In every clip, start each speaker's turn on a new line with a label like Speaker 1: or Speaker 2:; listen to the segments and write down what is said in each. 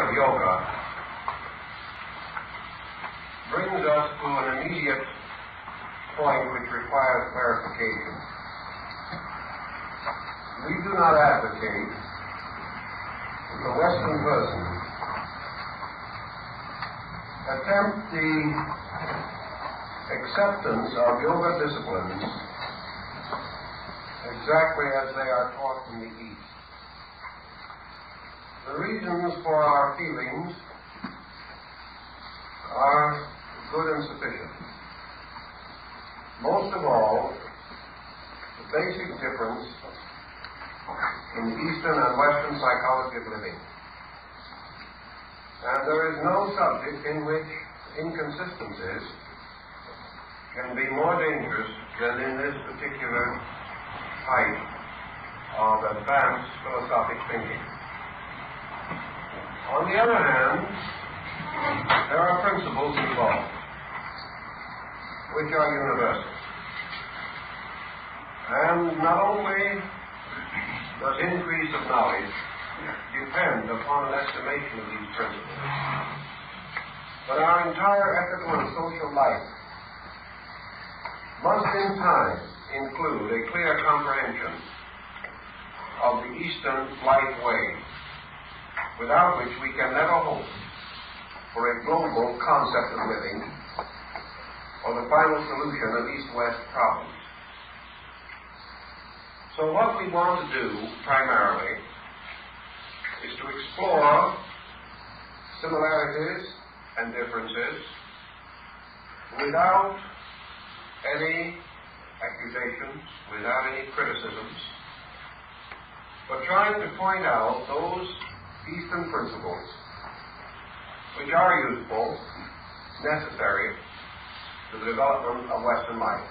Speaker 1: of yoga brings us to an immediate point which requires clarification. We do not advocate that the Western person attempt the acceptance of yoga disciplines exactly as they are taught in the East. The reasons for our feelings are good and sufficient. Most of all, the basic difference in Eastern and Western psychology of living. And there is no subject in which inconsistencies can be more dangerous than in this particular type of advanced philosophic thinking. On the other hand, there are principles involved which are universal. And not only does increase of knowledge depend upon an estimation of these principles, but our entire ethical and social life must in time include a clear comprehension of the Eastern life way, without which we can never hope for a global concept of living or the final solution of East-West problems. So what we want to do primarily is to explore similarities and differences without any accusations, without any criticisms, but trying to point out those Eastern principles which are useful, necessary to the development of Western life.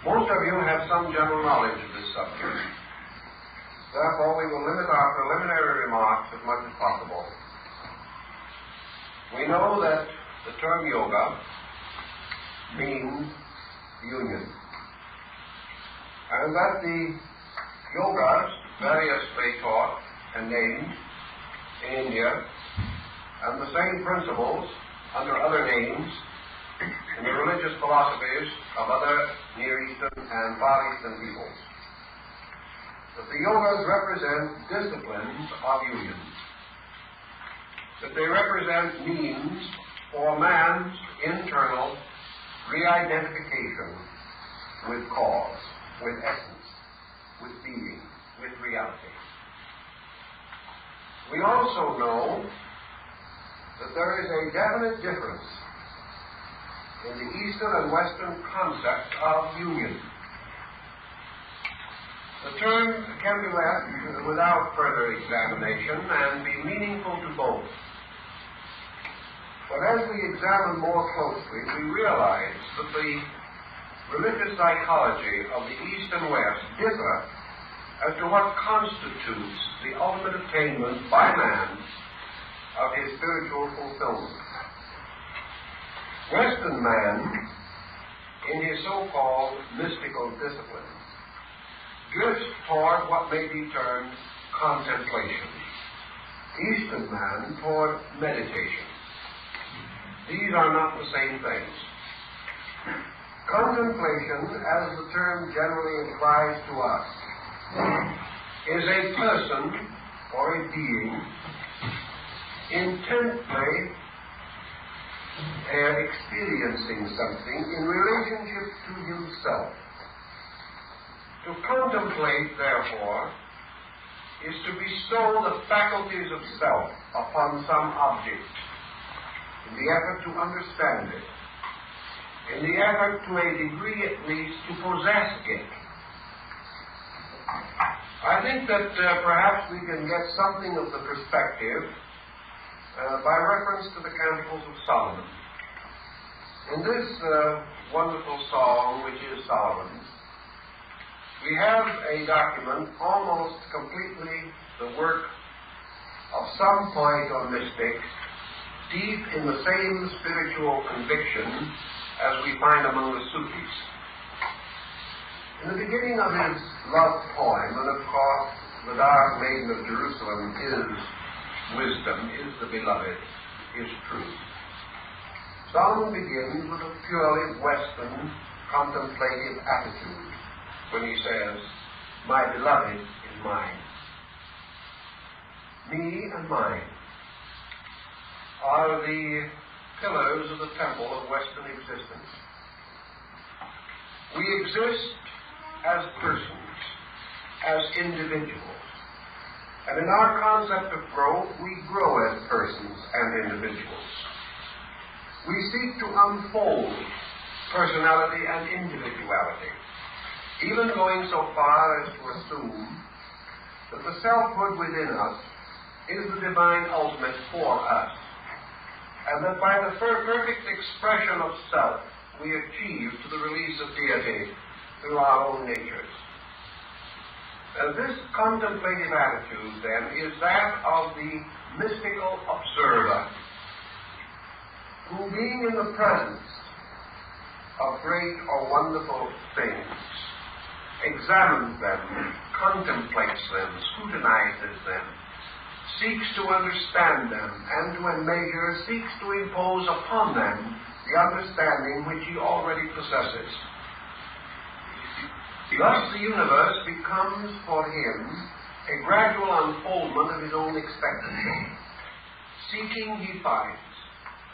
Speaker 1: Most of you have some general knowledge of this subject. Therefore, we will limit our preliminary remarks as much as possible. We know that the term yoga means union, and that the yogas variously taught and named in India, and the same principles under other names in the religious philosophies of other Near Eastern and Far Eastern peoples. That the yogas represent disciplines of union. That they represent means for man's internal re-identification with cause, with essence, with being, with reality. We also know that there is a definite difference in the Eastern and Western concept of union. The term can be left without further examination and be meaningful to both. But as we examine more closely, we realize that the religious psychology of the East and West differ as to what constitutes the ultimate attainment by man of his spiritual fulfillment. Western man, in his so-called mystical discipline, drifts toward what may be termed contemplation. Eastern man toward meditation. These are not the same things. Contemplation, as the term generally implies to us, is a person or a being intently experiencing something in relationship to himself. To contemplate, therefore, is to bestow the faculties of self upon some object in the effort to understand it, in the effort to a degree at least to possess it. I think that perhaps we can get something of the perspective by reference to the Canticles of Solomon. In this wonderful song, which is Solomon's, we have a document almost completely the work of some poet or mystic deep in the same spiritual conviction as we find among the Sufis. In the beginning of his love poem, and of course, the Dark Maiden of Jerusalem is wisdom is the beloved, is truth. Solomon begins with a purely Western contemplative attitude when he says, "My beloved is mine." Me and mine are the pillars of the temple of Western existence. We exist as persons, as individuals. And in our concept of growth, we grow as persons and individuals. We seek to unfold personality and individuality, even going so far as to assume that the selfhood within us is the divine ultimate for us, and that by the perfect expression of self, we achieve to the release of deity through our own natures. This contemplative attitude, then, is that of the mystical observer, who, being in the presence of great or wonderful things, examines them, contemplates them, scrutinizes them, seeks to understand them, and to a measure seeks to impose upon them the understanding which he already possesses. Thus the universe becomes for him a gradual unfoldment of his own expectancy. Seeking he finds,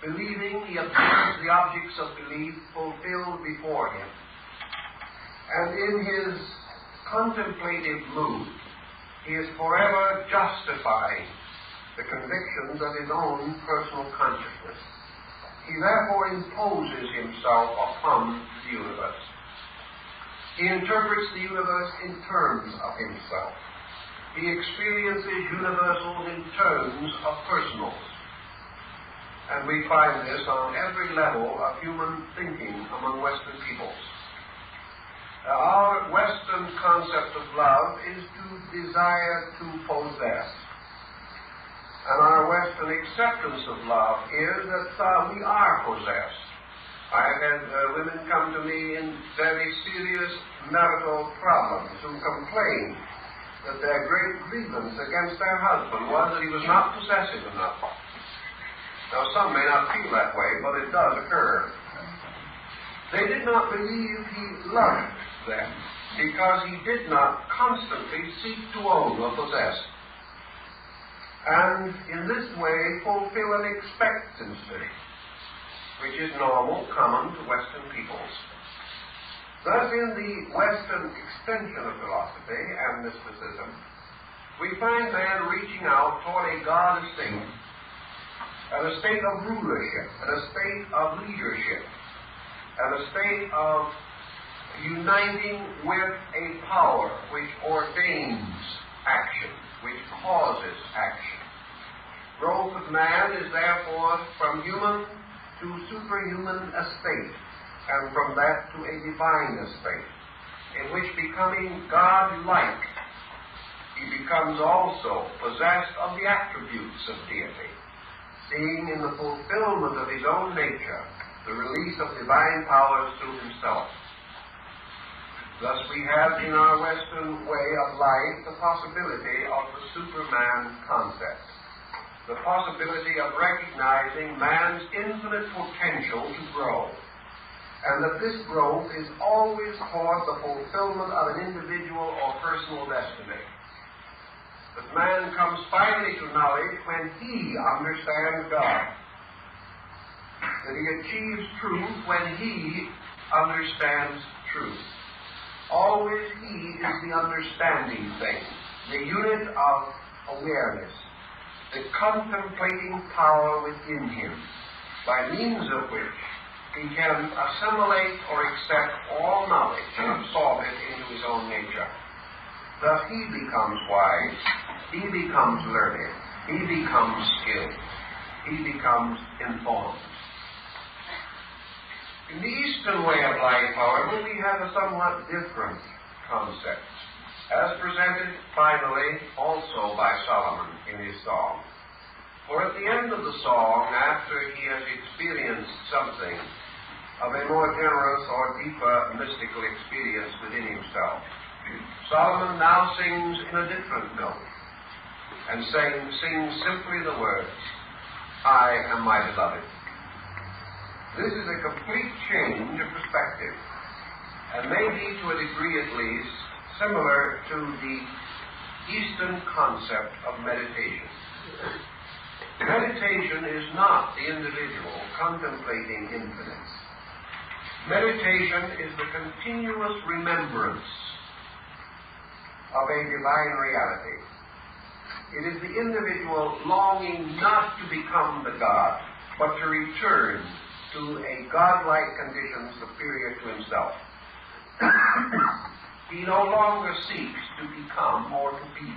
Speaker 1: believing he obtains the objects of belief fulfilled before him. And in his contemplative mood, he is forever justifying the convictions of his own personal consciousness. He therefore imposes himself upon the universe. He interprets the universe in terms of himself. He experiences universals in terms of personals. And we find this on every level of human thinking among Western peoples. Our Western concept of love is to desire to possess. And our Western acceptance of love is that we are possessed. I've had women come to me in very serious marital problems who complain that their great grievance against their husband was that he was not possessive enough. Now, some may not feel that way, but it does occur. They did not believe he loved them because he did not constantly seek to own or possess, and in this way fulfill an expectancy which is normal, common to Western peoples. Thus, in the Western extension of philosophy and mysticism, we find man reaching out toward a God estate, and a state of rulership, and a state of leadership, and a state of uniting with a power which ordains action, which causes action. Growth of man is therefore from human to superhuman estate, and from that to a divine estate, in which, becoming God-like, he becomes also possessed of the attributes of deity, seeing in the fulfillment of his own nature the release of divine powers through himself. Thus we have in our Western way of life the possibility of the Superman concept, the possibility of recognizing man's infinite potential to grow, and that this growth is always toward the fulfillment of an individual or personal destiny. That man comes finally to knowledge when he understands God, that he achieves truth when he understands truth. Always he is the understanding thing, the unit of awareness, the contemplating power within him, by means of which he can assimilate or accept all knowledge and absorb it into his own nature. Thus he becomes wise, he becomes learned, he becomes skilled, he becomes informed. In the Eastern way of life, however, we have a somewhat different concept, as presented finally also by Solomon in his song. For at the end of the song, after he has experienced something of a more generous or deeper mystical experience within himself, Solomon now sings in a different note. and sing simply the words, I am my beloved. This is a complete change of perspective, and may be, to a degree at least, similar to the Eastern concept of meditation. Meditation is not the individual contemplating infinite. Meditation is the continuous remembrance of a divine reality. It is the individual longing not to become the God, but to return to a godlike condition superior to himself. He no longer seeks to become or to be.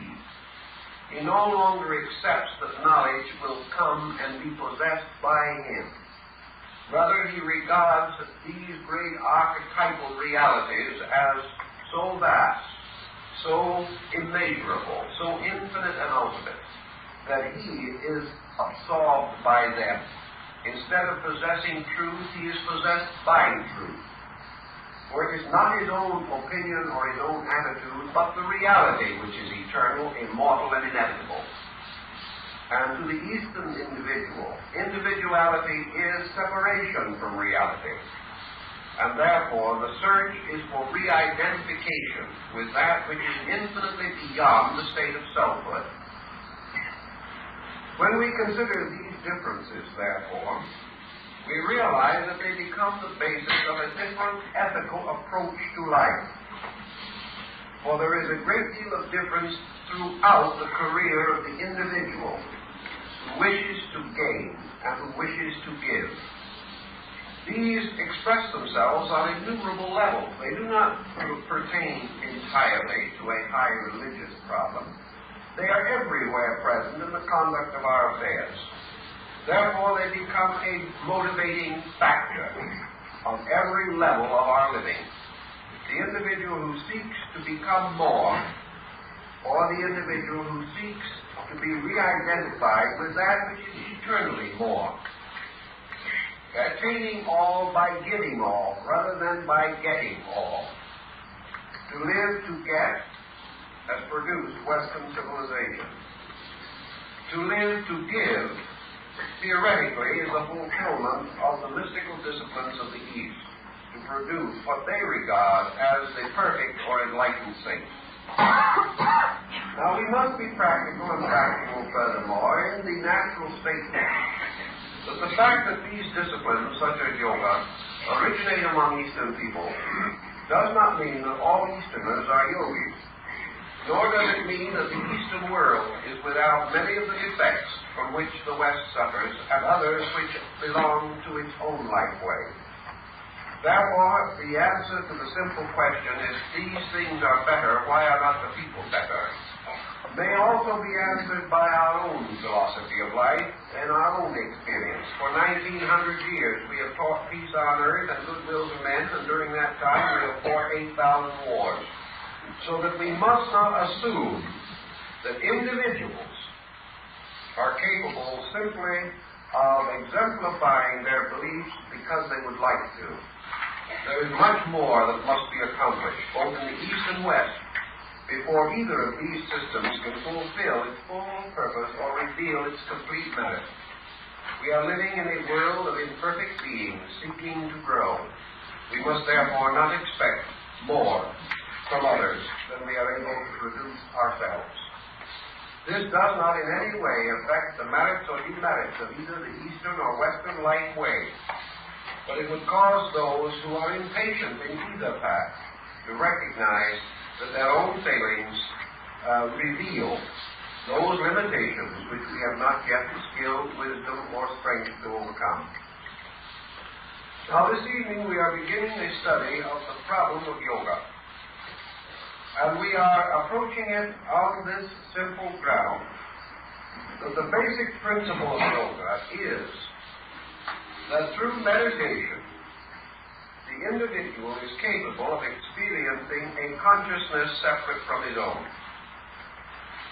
Speaker 1: He no longer accepts that knowledge will come and be possessed by him. Rather, he regards these great archetypal realities as so vast, so immeasurable, so infinite and ultimate, that he is absorbed by them. Instead of possessing truth, he is possessed by truth. For it is not his own opinion or his own attitude, but the reality which is eternal, immortal, and inevitable. And to the Eastern individual, individuality is separation from reality. And therefore, the search is for re-identification with that which is infinitely beyond the state of selfhood. When we consider these differences, therefore, we realize that they become the basis of a different ethical approach to life. For there is a great deal of difference throughout the career of the individual who wishes to gain and who wishes to give. These express themselves on innumerable levels. They do not pertain entirely to a high religious problem. They are everywhere present in the conduct of our affairs. Therefore, they become a motivating factor on every level of our living. The individual who seeks to become more, or the individual who seeks to be re-identified with that which is eternally more. Attaining all by giving all, rather than by getting all. To live to get has produced Western civilization. To live to give, theoretically, is the fulfillment of the mystical disciplines of the East, to produce what they regard as the perfect or enlightened saint. Now, we must be practical and practical, furthermore, in the natural statement that the fact that these disciplines, such as yoga, originate among Eastern people does not mean that all Easterners are yogis, nor does it mean that the Eastern world is without many of the defects from which the West suffers and others which belong to its own life way. Therefore, the answer to the simple question is, these things are better, why are not the people better? May also be answered by our own philosophy of life and our own experience. For 1900 years we have taught peace on earth and goodwill to men, and during that time we have fought 8,000 wars. So that we must not assume that individuals are capable simply of exemplifying their beliefs because they would like to. There is much more that must be accomplished, both in the East and West, before either of these systems can fulfill its full purpose or reveal its complete merit. We are living in a world of imperfect beings seeking to grow. We must therefore not expect more from others than we are able to produce ourselves. This does not in any way affect the merits or demerits of either the Eastern or Western life way, but it would cause those who are impatient in either path to recognize that their own failings reveal those limitations which we have not yet the skill, wisdom, or strength to overcome. Now, this evening we are beginning a study of the problem of yoga. And we are approaching it on this simple ground, that the basic principle of yoga is that through meditation, the individual is capable of experiencing a consciousness separate from his own.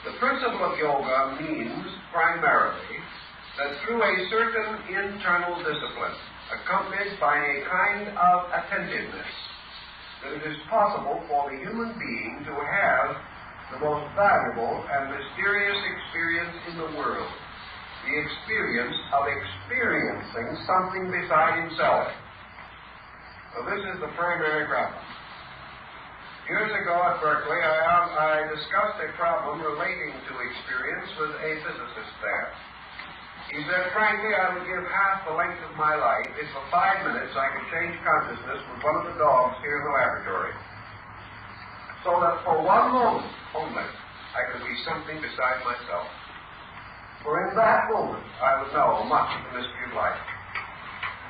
Speaker 1: The principle of yoga means primarily that through a certain internal discipline, accompanied by a kind of attentiveness, that it is possible for the human being to have the most valuable and mysterious experience in the world, the experience of experiencing something beside himself. So this is the primary problem. Years ago at Berkeley, I discussed a problem relating to experience with a physicist there. He said, frankly, I would give half the length of my life if for 5 minutes I could change consciousness with one of the dogs here in the laboratory, so that for one moment only I could be something beside myself. For in that moment I would know much of the mystery of life,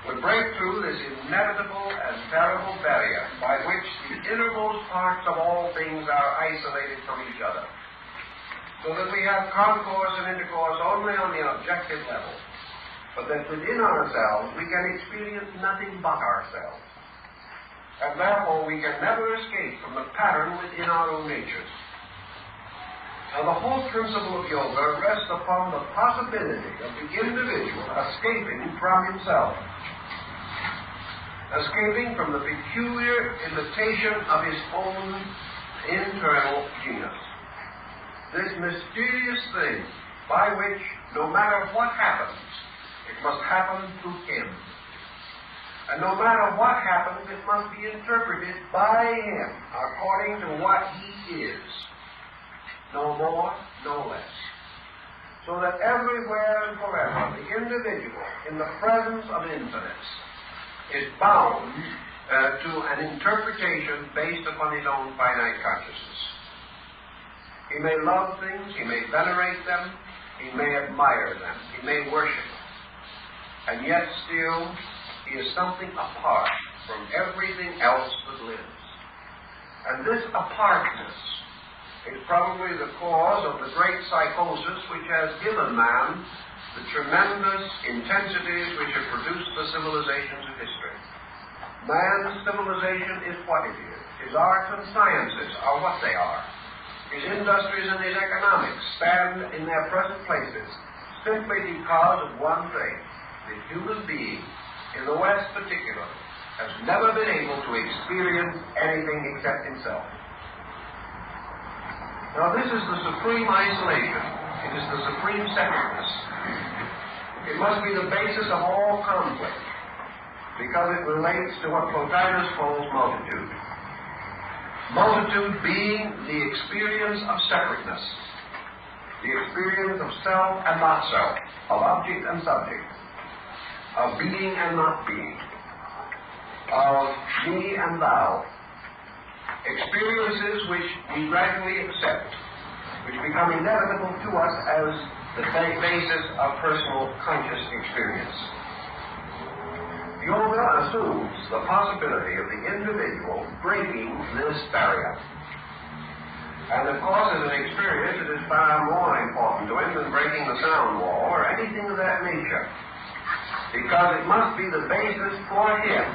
Speaker 1: would break through this inevitable and terrible barrier by which the innermost parts of all things are isolated from each other, so that we have concourse and intercourse only on the objective level, but that within ourselves we can experience nothing but ourselves, and therefore we can never escape from the pattern within our own natures. Now, the whole principle of yoga rests upon the possibility of the individual escaping from himself, escaping from the peculiar imitation of his own internal genius. This mysterious thing by which, no matter what happens, it must happen through him. And no matter what happens, it must be interpreted by him according to what he is. No more, no less. So that everywhere and forever, the individual, in the presence of infinite, is bound to an interpretation based upon his own finite consciousness. He may love things, he may venerate them, he may admire them, he may worship them, and yet still he is something apart from everything else that lives. And this apartness is probably the cause of the great psychosis which has given man the tremendous intensities which have produced the civilizations of history. Man's civilization is what it is. His arts and sciences are what they are. His industries and his economics stand in their present places simply because of one thing. The human being, in the West particularly, has never been able to experience anything except himself. Now, this is the supreme isolation. It is the supreme separateness. It must be the basis of all conflict, because it relates to what Plotinus calls multitude. Multitude being the experience of separateness, the experience of self and not self, of object and subject, of being and not being, of me and thou. Experiences which we gradually accept, which become inevitable to us as the basis of personal conscious experience. Yoga assumes the possibility of the individual breaking this barrier. And of course, as an experience, it is far more important to him than breaking the sound wall or anything of that nature, because it must be the basis for him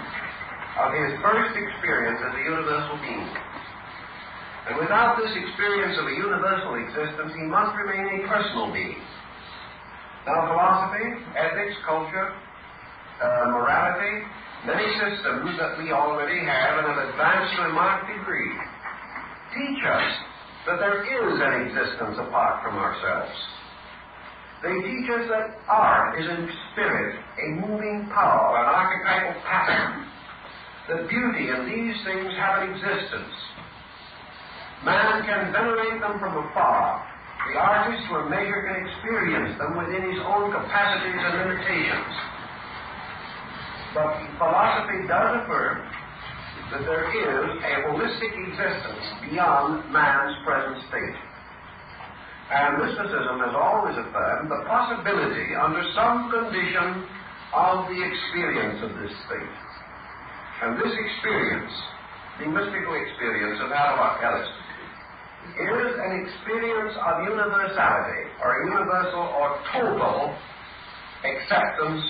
Speaker 1: of his first experience as a universal being. And without this experience of a universal existence, he must remain a personal being. Now, philosophy, ethics, culture, morality, many systems that we already have and have advanced to a marked degree, teach us that there is an existence apart from ourselves. They teach us that art is in spirit, a moving power, an archetypal pattern, that beauty and these things have an existence. Man can venerate them from afar. The artist, to a measure, can experience them within his own capacities and limitations. But philosophy does affirm that there is a holistic existence beyond man's present state. And mysticism has always affirmed the possibility, under some condition, of the experience of this state. And this experience, the mystical experience of Alex, is an experience of universality, or universal or total acceptance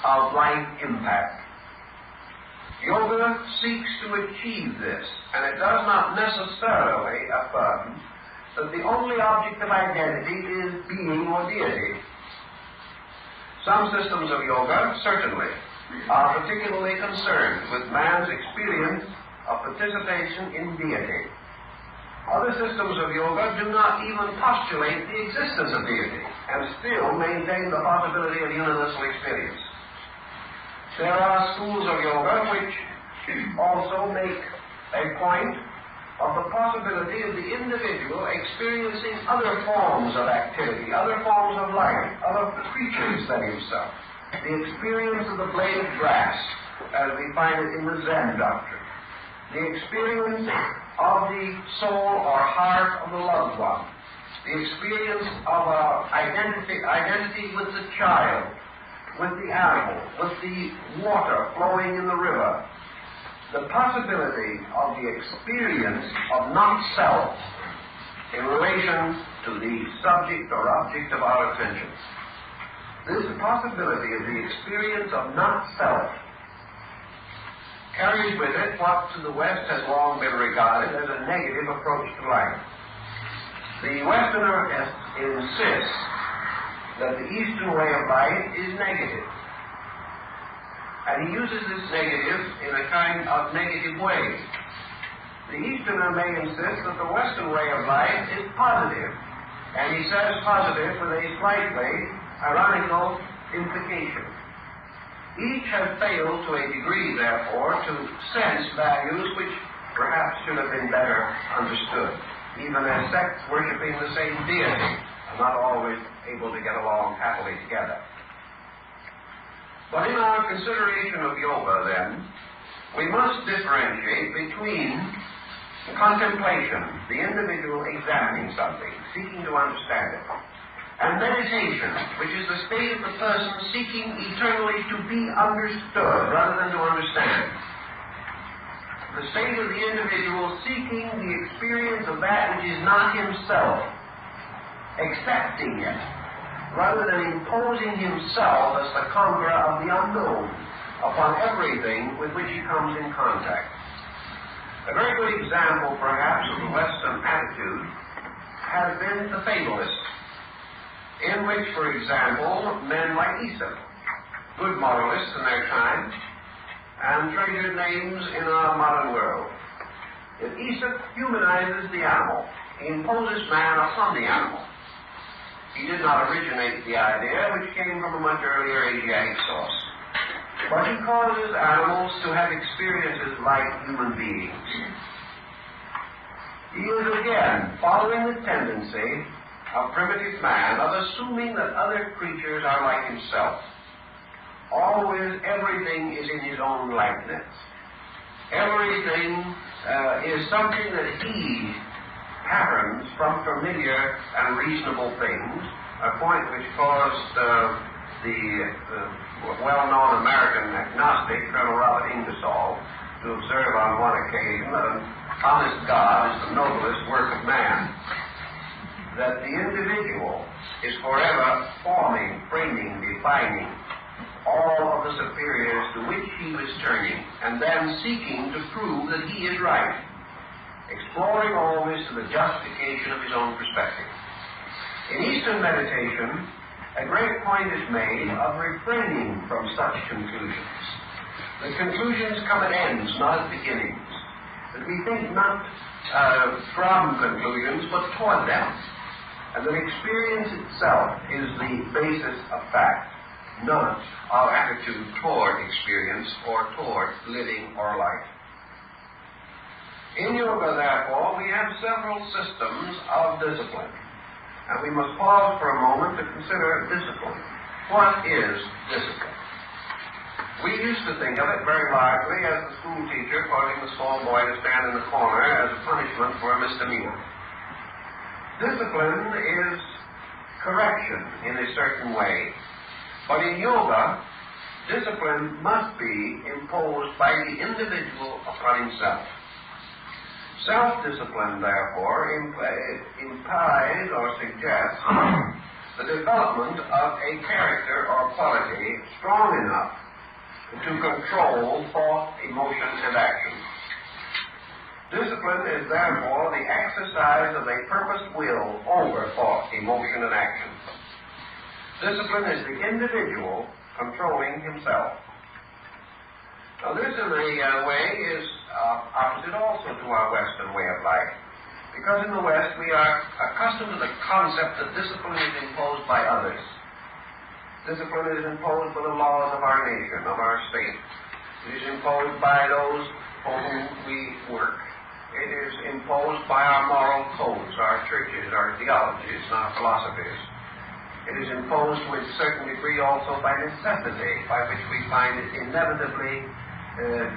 Speaker 1: of life impact. Yoga seeks to achieve this, and it does not necessarily affirm that the only object of identity is being or deity. Some systems of yoga, certainly, are particularly concerned with man's experience of participation in deity. Other systems of yoga do not even postulate the existence of deity and still maintain the possibility of universal experience. There are schools of yoga which also make a point of the possibility of the individual experiencing other forms of activity, other forms of life, other creatures than himself. The experience of the blade of grass, as we find it in the Zen doctrine. The experience of the soul or heart of the loved one. The experience of identity with the child, with the animal, with the water flowing in the river. The possibility of the experience of not-self in relation to the subject or object of our attention. This possibility of the experience of not-self carries with it what to the West has long been regarded as a negative approach to life. The Westerner insists that the Eastern way of life is negative. And he uses this negative in a kind of negative way. The Easterner may insist that the Western way of life is positive. And he says positive with a slightly ironical implication. Each has failed to a degree, therefore, to sense values which perhaps should have been better understood, even as sects worshipping the same deity are not always able to get along happily together. But in our consideration of yoga, then, we must differentiate between contemplation, the individual examining something, seeking to understand it, and meditation, which is the state of the person seeking eternally to be understood rather than to understand. The state of the individual seeking the experience of that which is not himself, accepting it, rather than imposing himself as the conqueror of the unknown upon everything with which he comes in contact. A very good example, perhaps, of the Western attitude has been the fatalist, in which, for example, men like Aesop, good moralists in their time, and treasured names in our modern world. If Aesop humanizes the animal, he imposes man upon the animal. He did not originate the idea, which came from a much earlier Asiatic source. But he causes animals to have experiences like human beings. He is again following the tendency of primitive man of assuming that other creatures are like himself. Always everything is in his own likeness. Everything is something that he patterns from familiar and reasonable things, a point which caused the well-known American agnostic, Colonel Robert Ingersoll, to observe on one occasion that an honest God is the noblest work of man, that the individual is forever forming, framing, defining all of the superiors to which he was turning, and then seeking to prove that he is right, exploring always to the justification of his own perspective. In Eastern meditation, a great point is made of refraining from such conclusions. The conclusions come at ends, not at beginnings. That we think not from conclusions, but toward them. And that experience itself is the basis of fact, not our attitude toward experience or toward living or life. In yoga, therefore, we have several systems of discipline. And we must pause for a moment to consider discipline. What is discipline? We used to think of it very largely as the school teacher causing the small boy to stand in the corner as a punishment for a misdemeanor. Discipline is correction in a certain way. But in yoga, discipline must be imposed by the individual upon himself. Self-discipline, therefore, implies or suggests the development of a character or quality strong enough to control thought, emotion, and action. Discipline is, therefore, the exercise of a purposed will over thought, emotion, and action. Discipline is the individual controlling himself. Now, this, in a way, is opposite also to our Western way of life, Because in the West we are accustomed to the concept that discipline is imposed by others. Discipline is imposed by the laws of our nation, of our state. It is imposed by those for whom we work. It is imposed by our moral codes, our churches, our theologies, and our philosophies. It is imposed to a certain degree also by necessity, by which we find it inevitably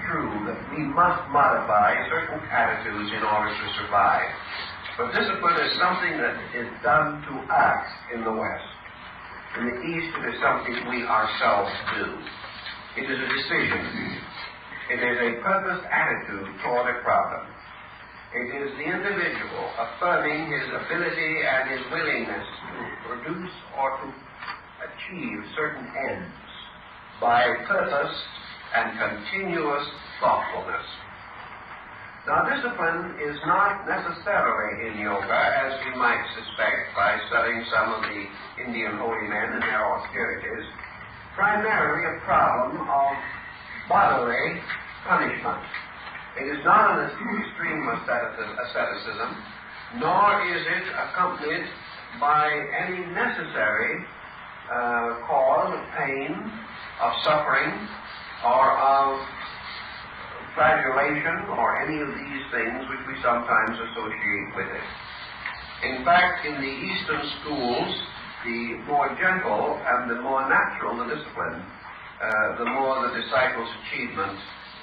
Speaker 1: true that we must modify certain attitudes in order to survive. But discipline is something that is done to us in the West. In the East, it is something we ourselves do. It is a decision. It is a purposed attitude toward a problem. It is the individual affirming his ability and his willingness to produce or to achieve certain ends by purpose and continuous thoughtfulness. Now, discipline is not necessarily in yoga, as we might suspect by studying some of the Indian holy men and their austerities, primarily a problem of bodily punishment. It is not an extreme asceticism, nor is it accompanied by any necessary cause of pain, of suffering, or of flagellation, or any of these things which we sometimes associate with it. In fact, in the Eastern schools, the more gentle and the more natural the discipline, the more the disciple's achievement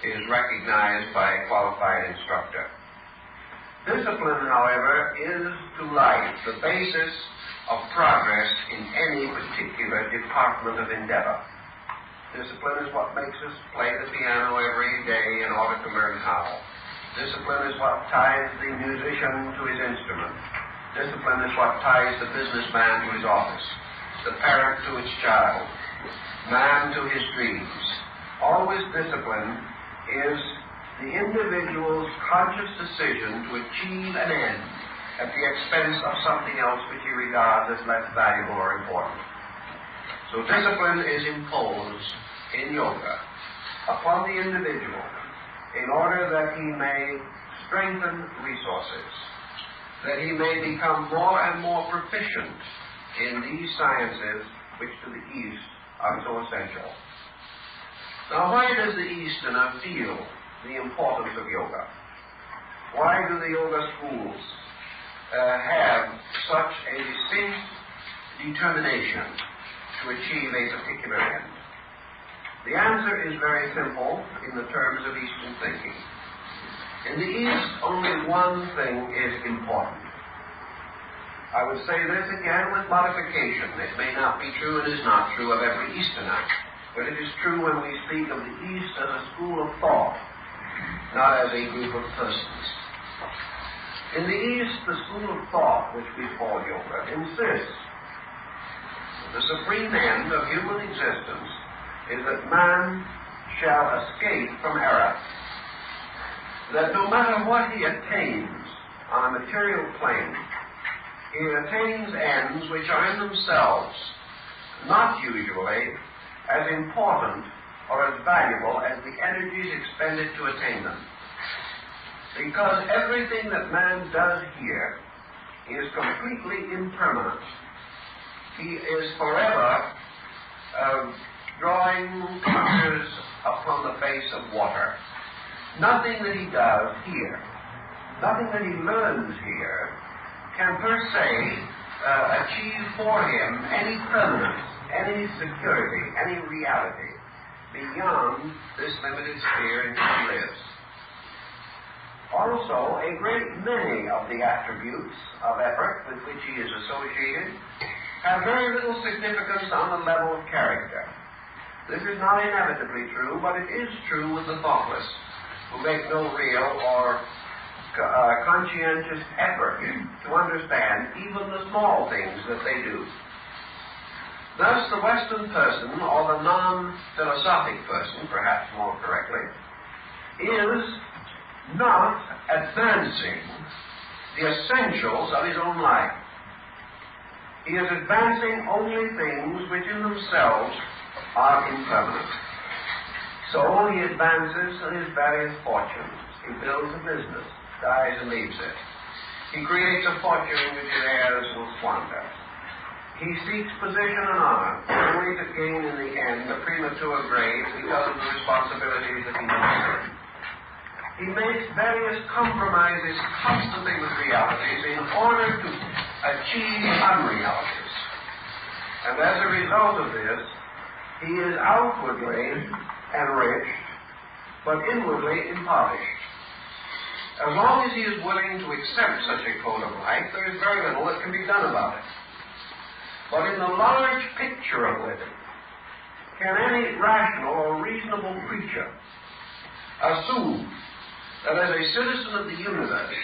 Speaker 1: is recognized by a qualified instructor. Discipline, however, is to life the basis of progress in any particular department of endeavor. Discipline is what makes us play the piano every day in order to learn how. Discipline is what ties the musician to his instrument. Discipline is what ties the businessman to his office, the parent to its child, man to his dreams. Always discipline is the individual's conscious decision to achieve an end at the expense of something else which he regards as less valuable or important. So discipline is imposed in yoga upon the individual in order that he may strengthen resources, that he may become more and more proficient in these sciences which to the East are so essential. Now, why does the Easterner feel the importance of yoga? Why do the yoga schools have such a distinct determination to achieve a particular end? The answer is very simple in the terms of Eastern thinking. In the East, only one thing is important. I would say this again with modification. It may not be true, it is not true of every Easterner, but it is true when we speak of the East as a school of thought, not as a group of persons. In the East, the school of thought, which we call yoga, insists the supreme end of human existence is that man shall escape from error. That no matter what he attains on a material plane, he attains ends which are in themselves not usually as important or as valuable as the energies expended to attain them. Because everything that man does here is completely impermanent. He is forever drawing pictures upon the face of water. Nothing that he does here, nothing that he learns here, can per se achieve for him any permanence, any security, any reality beyond this limited sphere in which he lives. Also, a great many of the attributes of effort with which he is associated have very little significance on the level of character. This is not inevitably true, but it is true with the thoughtless, who make no real or conscientious effort to understand even the small things that they do. Thus, the Western person, or the non-philosophic person, perhaps more correctly, is not advancing the essentials of his own life. He is advancing only things which in themselves are impermanent. So he advances his various fortunes. He builds a business, dies and leaves it. He creates a fortune which his heirs will squander. He seeks position and honor, only to gain in the end a premature grave because of the responsibilities that he has. He makes various compromises constantly with realities in order to achieve unrealities. And as a result of this, he is outwardly enriched, but inwardly impoverished. As long as he is willing to accept such a code of life, there is very little that can be done about it. But in the large picture of living, can any rational or reasonable creature assume that as a citizen of the universe,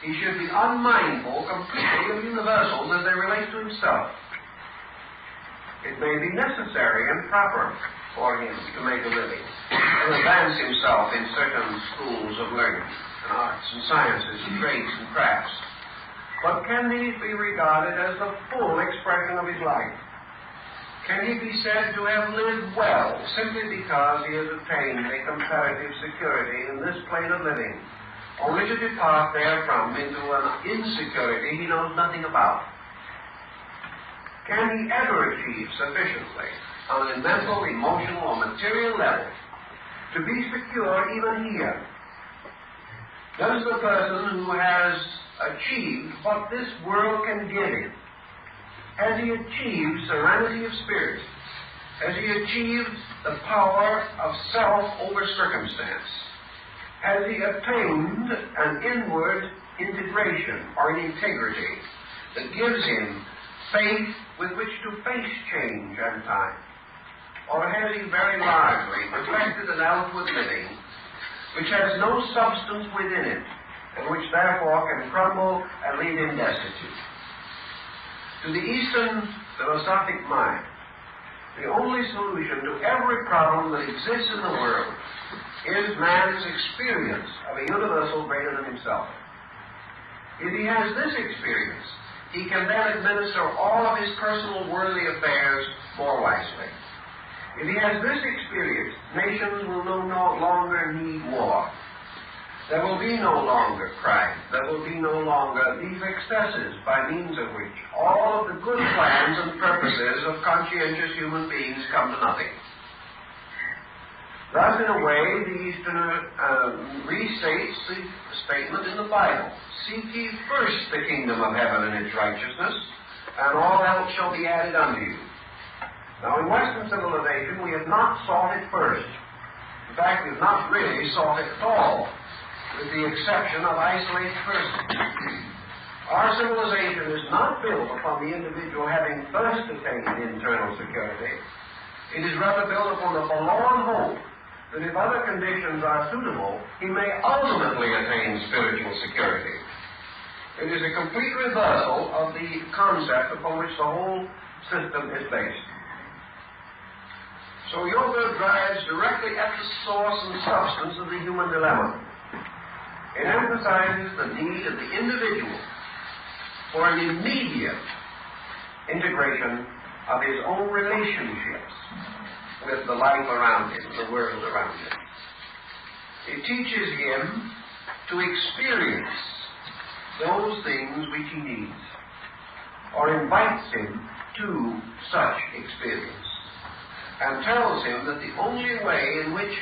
Speaker 1: he should be unmindful completely of universals as they relate to himself? It may be necessary and proper for him to make a living and advance himself in certain schools of learning and arts and sciences and trades and crafts. But can these be regarded as the full expression of his life? Can he be said to have lived well simply because he has attained a comparative security in this plane of living, only to depart therefrom into an insecurity he knows nothing about? Can he ever achieve sufficiently on a mental, emotional, or material level to be secure even here? Does the person who has achieved what this world can give him, has he achieved serenity of spirit? Has he achieved the power of self over circumstance? Has he attained an inward integration or an integrity that gives him faith with which to face change and time? Or has he very largely perfected an outward living which has no substance within it, and which therefore can crumble and leave him destitute? To the Eastern philosophic mind, the only solution to every problem that exists in the world is man's experience of a universal greater than himself. If he has this experience, he can then administer all of his personal worldly affairs more wisely. If he has this experience, nations will no longer need war. There will be no longer crime. There will be no longer these excesses by means of which all of the good plans and purposes of conscientious human beings come to nothing. Thus, in a way, the Easterner restates the statement in the Bible: "Seek ye first the kingdom of heaven and its righteousness, and all else shall be added unto you." Now, in Western civilization, we have not sought it first. In fact, we have not really sought it at all, with the exception of isolated persons. Our civilization is not built upon the individual having first attained internal security. It is rather built upon the forlorn hope that if other conditions are suitable, he may ultimately attain spiritual security. It is a complete reversal of the concept upon which the whole system is based. So yoga drives directly at the source and substance of the human dilemma. It emphasizes the need of the individual for an immediate integration of his own relationships with the life around him, the world around him. It teaches him to experience those things which he needs, or invites him to such experience, and tells him that the only way in which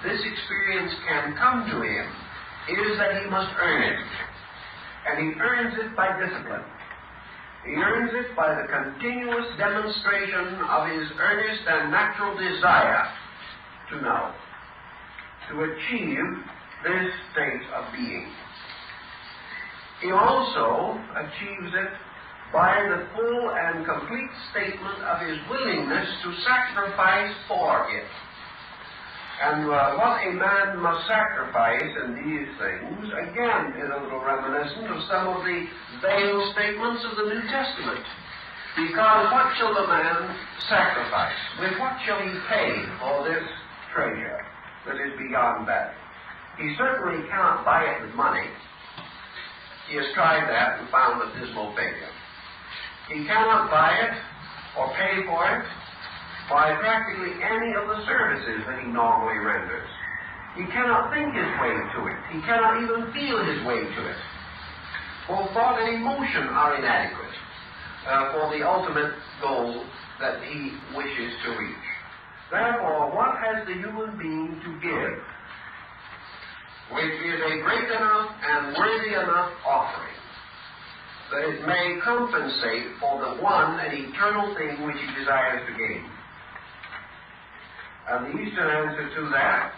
Speaker 1: this experience can come to him is that he must earn it. And he earns it by discipline. He earns it by the continuous demonstration of his earnest and natural desire to know, to achieve this state of being. He also achieves it by the full and complete statement of his willingness to sacrifice for it. And what a man must sacrifice in these things, again, is a little reminiscent of some of the veiled statements of the New Testament. Because what shall the man sacrifice? With what shall he pay for this treasure that is beyond that? He certainly cannot buy it with money. He has tried that and found a dismal failure. He cannot buy it or pay for it by practically any of the services that he normally renders. He cannot think his way to it. He cannot even feel his way to it. Both thought and emotion are inadequate for the ultimate goal that he wishes to reach. Therefore, what has the human being to give, which is a great enough and worthy enough offering, that it may compensate for the one and eternal thing which he desires to gain? And the Eastern answer to that,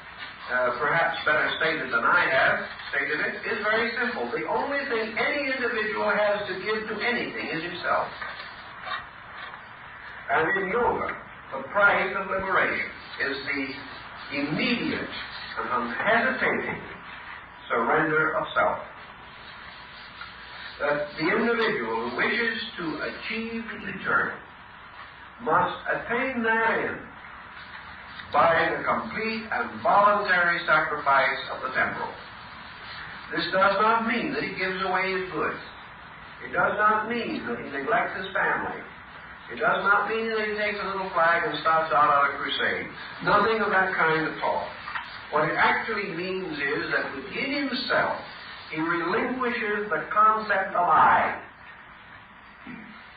Speaker 1: perhaps better stated than I have stated it, is very simple. The only thing any individual has to give to anything is himself. And in yoga, the price of liberation is the immediate and unhesitating surrender of self. That the individual who wishes to achieve the eternal must attain therein by the complete and voluntary sacrifice of the temporal. This does not mean that he gives away his goods. It does not mean that he neglects his family. It does not mean that he takes a little flag and starts out on a crusade. Nothing of that kind at all. What it actually means is that within himself, he relinquishes the concept of I.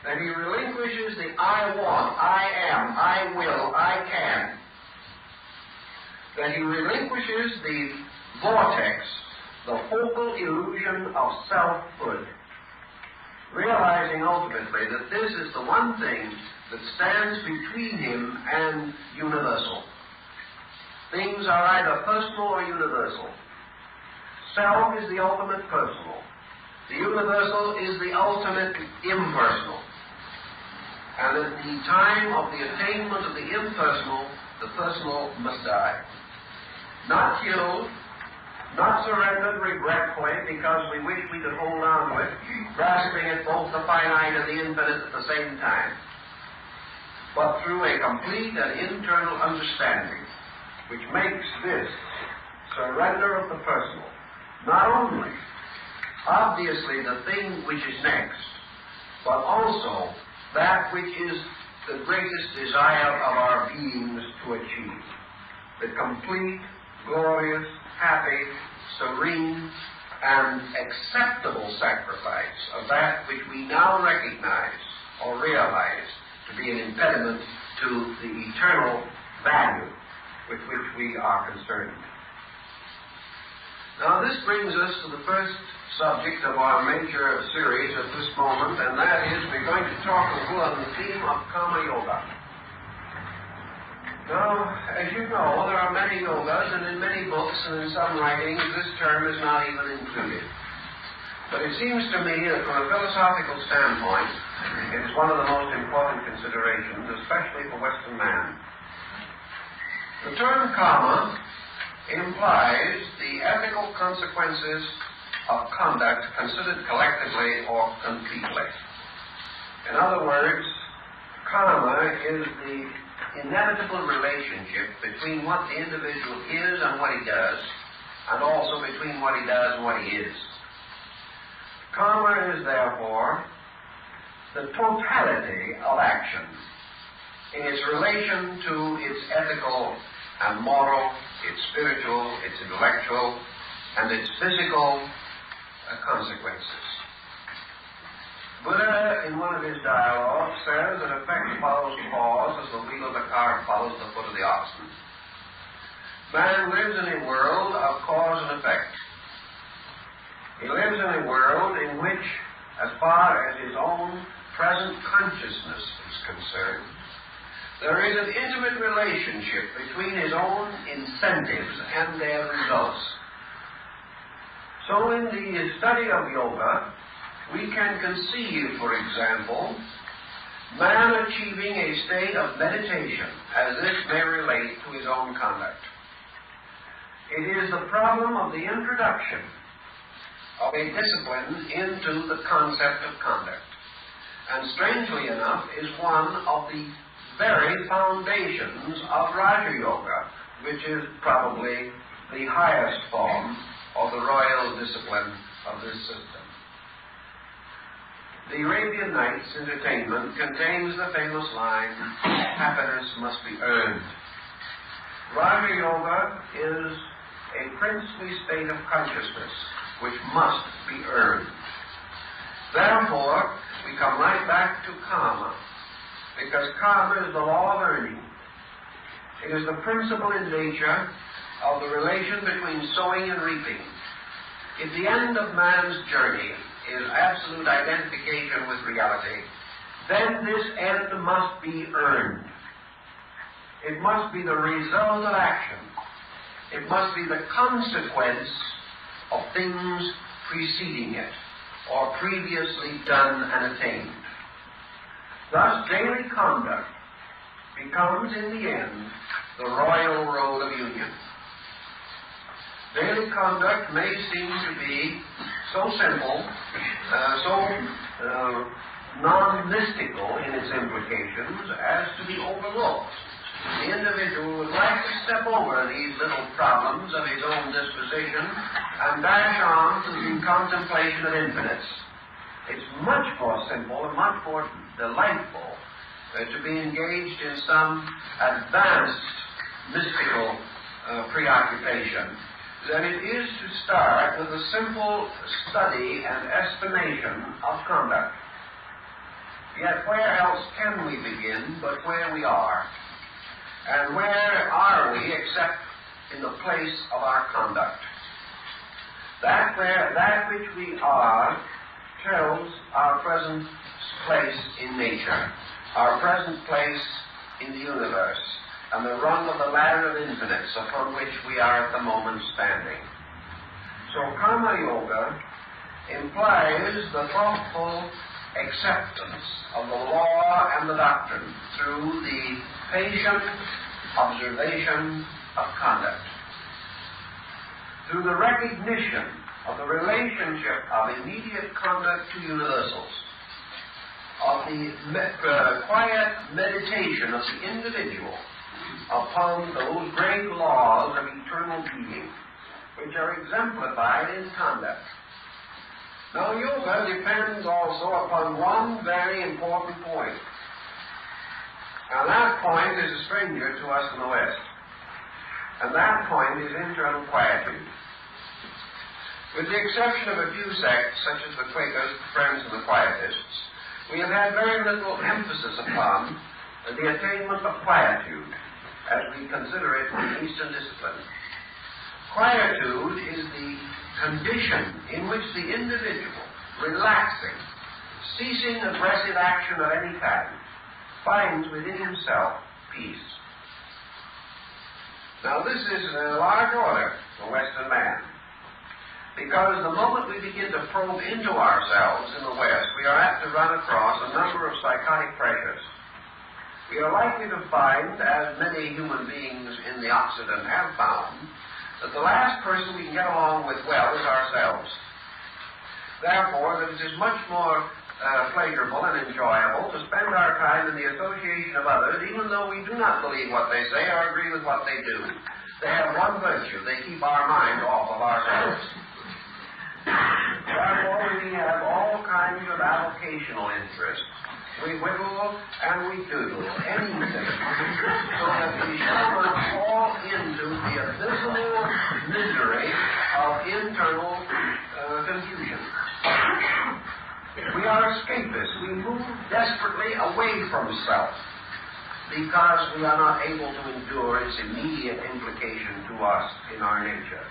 Speaker 1: That he relinquishes the I want, I am, I will, I can. That he relinquishes the vortex, the focal illusion of selfhood, realizing ultimately that this is the one thing that stands between him and universal. Things are either personal or universal. Self is the ultimate personal. The universal is the ultimate impersonal. And at the time of the attainment of the impersonal, the personal must die. Not killed, not surrendered regretfully because we wish we could hold on to it, grasping at both the finite and the infinite at the same time, but through a complete and internal understanding which makes this surrender of the personal not only obviously the thing which is next, but also that which is the greatest desire of our beings to achieve, the complete, glorious, happy, serene, and acceptable sacrifice of that which we now recognize or realize to be an impediment to the eternal value with which we are concerned. Now this brings us to the first subject of our major series at this moment, and that is we're going to talk a little on the theme of Karma Yoga. Now, as you know, there are many yogas, and in many books and in some writings, this term is not even included. But it seems to me that from a philosophical standpoint, it is one of the most important considerations, especially for Western man. The term karma implies the ethical consequences of conduct considered collectively or completely. In other words, karma is the inevitable relationship between what the individual is and what he does, and also between what he does and what he is. Karma is therefore the totality of action in its relation to its ethical and moral, its spiritual, its intellectual, and its physical consequences. Buddha, in one of his dialogues, says that effect follows cause as the wheel of the cart follows the foot of the oxen. Man lives in a world of cause and effect. He lives in a world in which, as far as his own present consciousness is concerned, there is an intimate relationship between his own incentives and their results. So in the study of yoga, we can conceive, for example, man achieving a state of meditation, as this may relate to his own conduct. It is the problem of the introduction of a discipline into the concept of conduct, and strangely enough is one of the very foundations of Raja Yoga, which is probably the highest form of the royal discipline of this system. The Arabian Nights Entertainment contains the famous line, "Happiness must be earned." Raja Yoga is a princely state of consciousness which must be earned. Therefore, we come right back to karma, because karma is the law of earning. It is the principle in nature of the relation between sowing and reaping. If the end of man's journey is absolute identification with reality, then this end must be earned. It must be the result of action. It must be the consequence of things preceding it, or previously done and attained. Thus, daily conduct becomes, in the end, the royal road of union. Daily conduct may seem to be so simple, so non-mystical in its implications as to be overlooked. The individual would like to step over these little problems of his own disposition and dash on to the contemplation of infinites. It's much more simple and much more delightful to be engaged in some advanced mystical preoccupation than it is to start with a simple study and estimation of conduct. Yet where else can we begin but where we are? And where are we except in the place of our conduct? That which we are tells our present place in nature, our present place in the universe, and the rung of the ladder of infinites upon which we are at the moment standing. So Karma Yoga implies the thoughtful acceptance of the law and the doctrine through the patient observation of conduct, through the recognition of the relationship of immediate conduct to universals, of the quiet meditation of the individual upon those great laws of eternal being, which are exemplified in conduct. Now, yoga depends also upon one very important point. Now, that point is a stranger to us in the West. And that point is internal quietude. With the exception of a few sects, such as the Quakers, the Friends, and the Quietists, we have had very little emphasis upon the attainment of quietude, as we consider it in Eastern discipline. Quietude is the condition in which the individual, relaxing, ceasing aggressive action of any kind, finds within himself peace. Now, this is a large order for Western man, because the moment we begin to probe into ourselves in the West, we are apt to run across a number of psychotic pressures. We are likely to find, as many human beings in the Occident have found, that the last person we can get along with well is ourselves. Therefore, it is much more pleasurable and enjoyable to spend our time in the association of others, even though we do not believe what they say or agree with what they do. They have one virtue: they keep our mind off of ourselves. Therefore, we have all kinds of avocational interests. We whittle and we doodle, anything, so that we shall not fall into the abysmal misery of internal confusion. We are escapists. We move desperately away from self because we are not able to endure its immediate implication to us in our nature.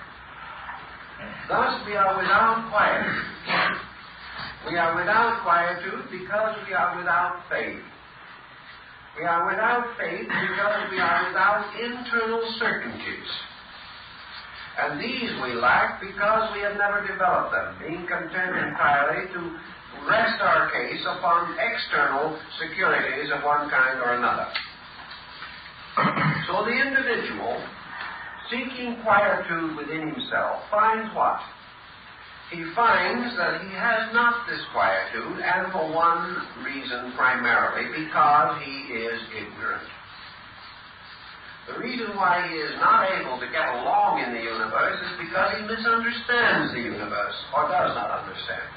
Speaker 1: Thus, we are without quietude. We are without quietude because we are without faith. We are without faith because we are without internal certainties. And these we lack because we have never developed them, being content entirely to rest our case upon external securities of one kind or another. So the individual, seeking quietude within himself, finds what? He finds that he has not this quietude, and for one reason primarily, because he is ignorant. The reason why he is not able to get along in the universe is because he misunderstands the universe, or does not understand.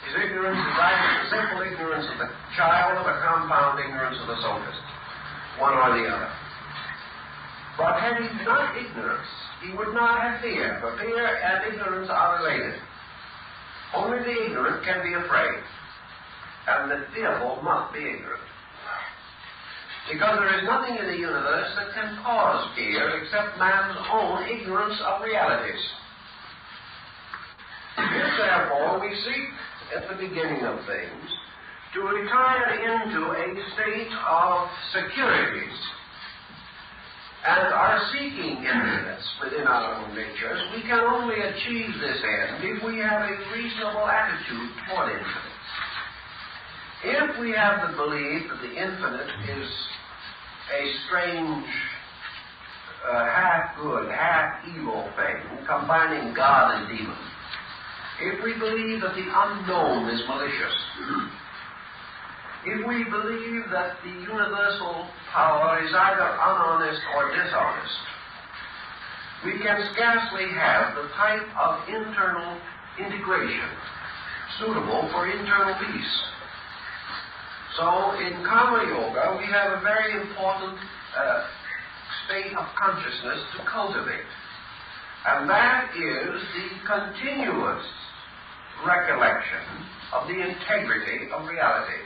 Speaker 1: His ignorance is either the simple ignorance of the child or the compound ignorance of the sophist, one or the other. But had he not ignorance, he would not have fear, for fear and ignorance are related. Only the ignorant can be afraid, and the fearful must be ignorant. Because there is nothing in the universe that can cause fear except man's own ignorance of realities. If, therefore, we seek at the beginning of things to retire into a state of security and are seeking infinite within our own natures, we can only achieve this end if we have a reasonable attitude toward infinite. If we have the belief that the infinite is a strange, half-good, half-evil thing, combining God and demon, if we believe that the unknown is malicious, if we believe that the universal power is either unhonest or dishonest, we can scarcely have the type of internal integration suitable for internal peace. So in Karma Yoga, we have a very important state of consciousness to cultivate. And that is the continuous recollection of the integrity of reality.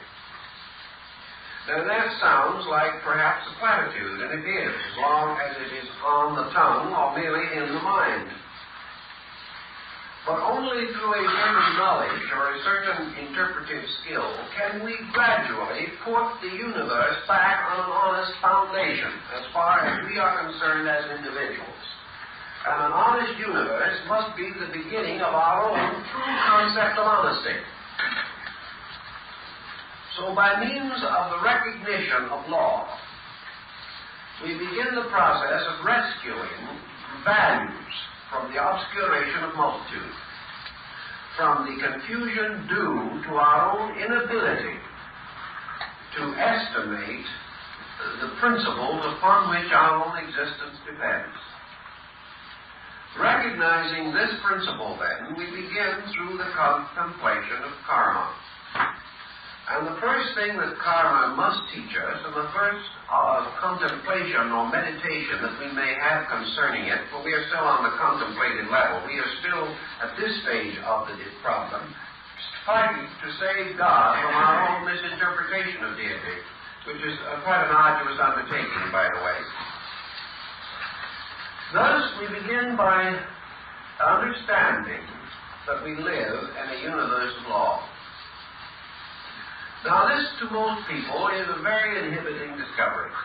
Speaker 1: Now that sounds like perhaps a platitude, and it is, as long as it is on the tongue or merely in the mind. But only through a certain knowledge or a certain interpretive skill can we gradually put the universe back on an honest foundation as far as we are concerned as individuals. And an honest universe must be the beginning of our own true concept of honesty. So by means of the recognition of law, we begin the process of rescuing values from the obscuration of multitude, from the confusion due to our own inability to estimate the principles upon which our own existence depends. Recognizing this principle, then, we begin through the contemplation of karma. And the first thing that karma must teach us, and the first contemplation or meditation that we may have concerning it, for we are still on the contemplative level, we are still at this stage of the problem, fighting to save God from our own misinterpretation of deity, which is quite an arduous undertaking, by the way. Thus, we begin by understanding that we live in a universe of law. Now, this to most people is a very inhibiting discovery,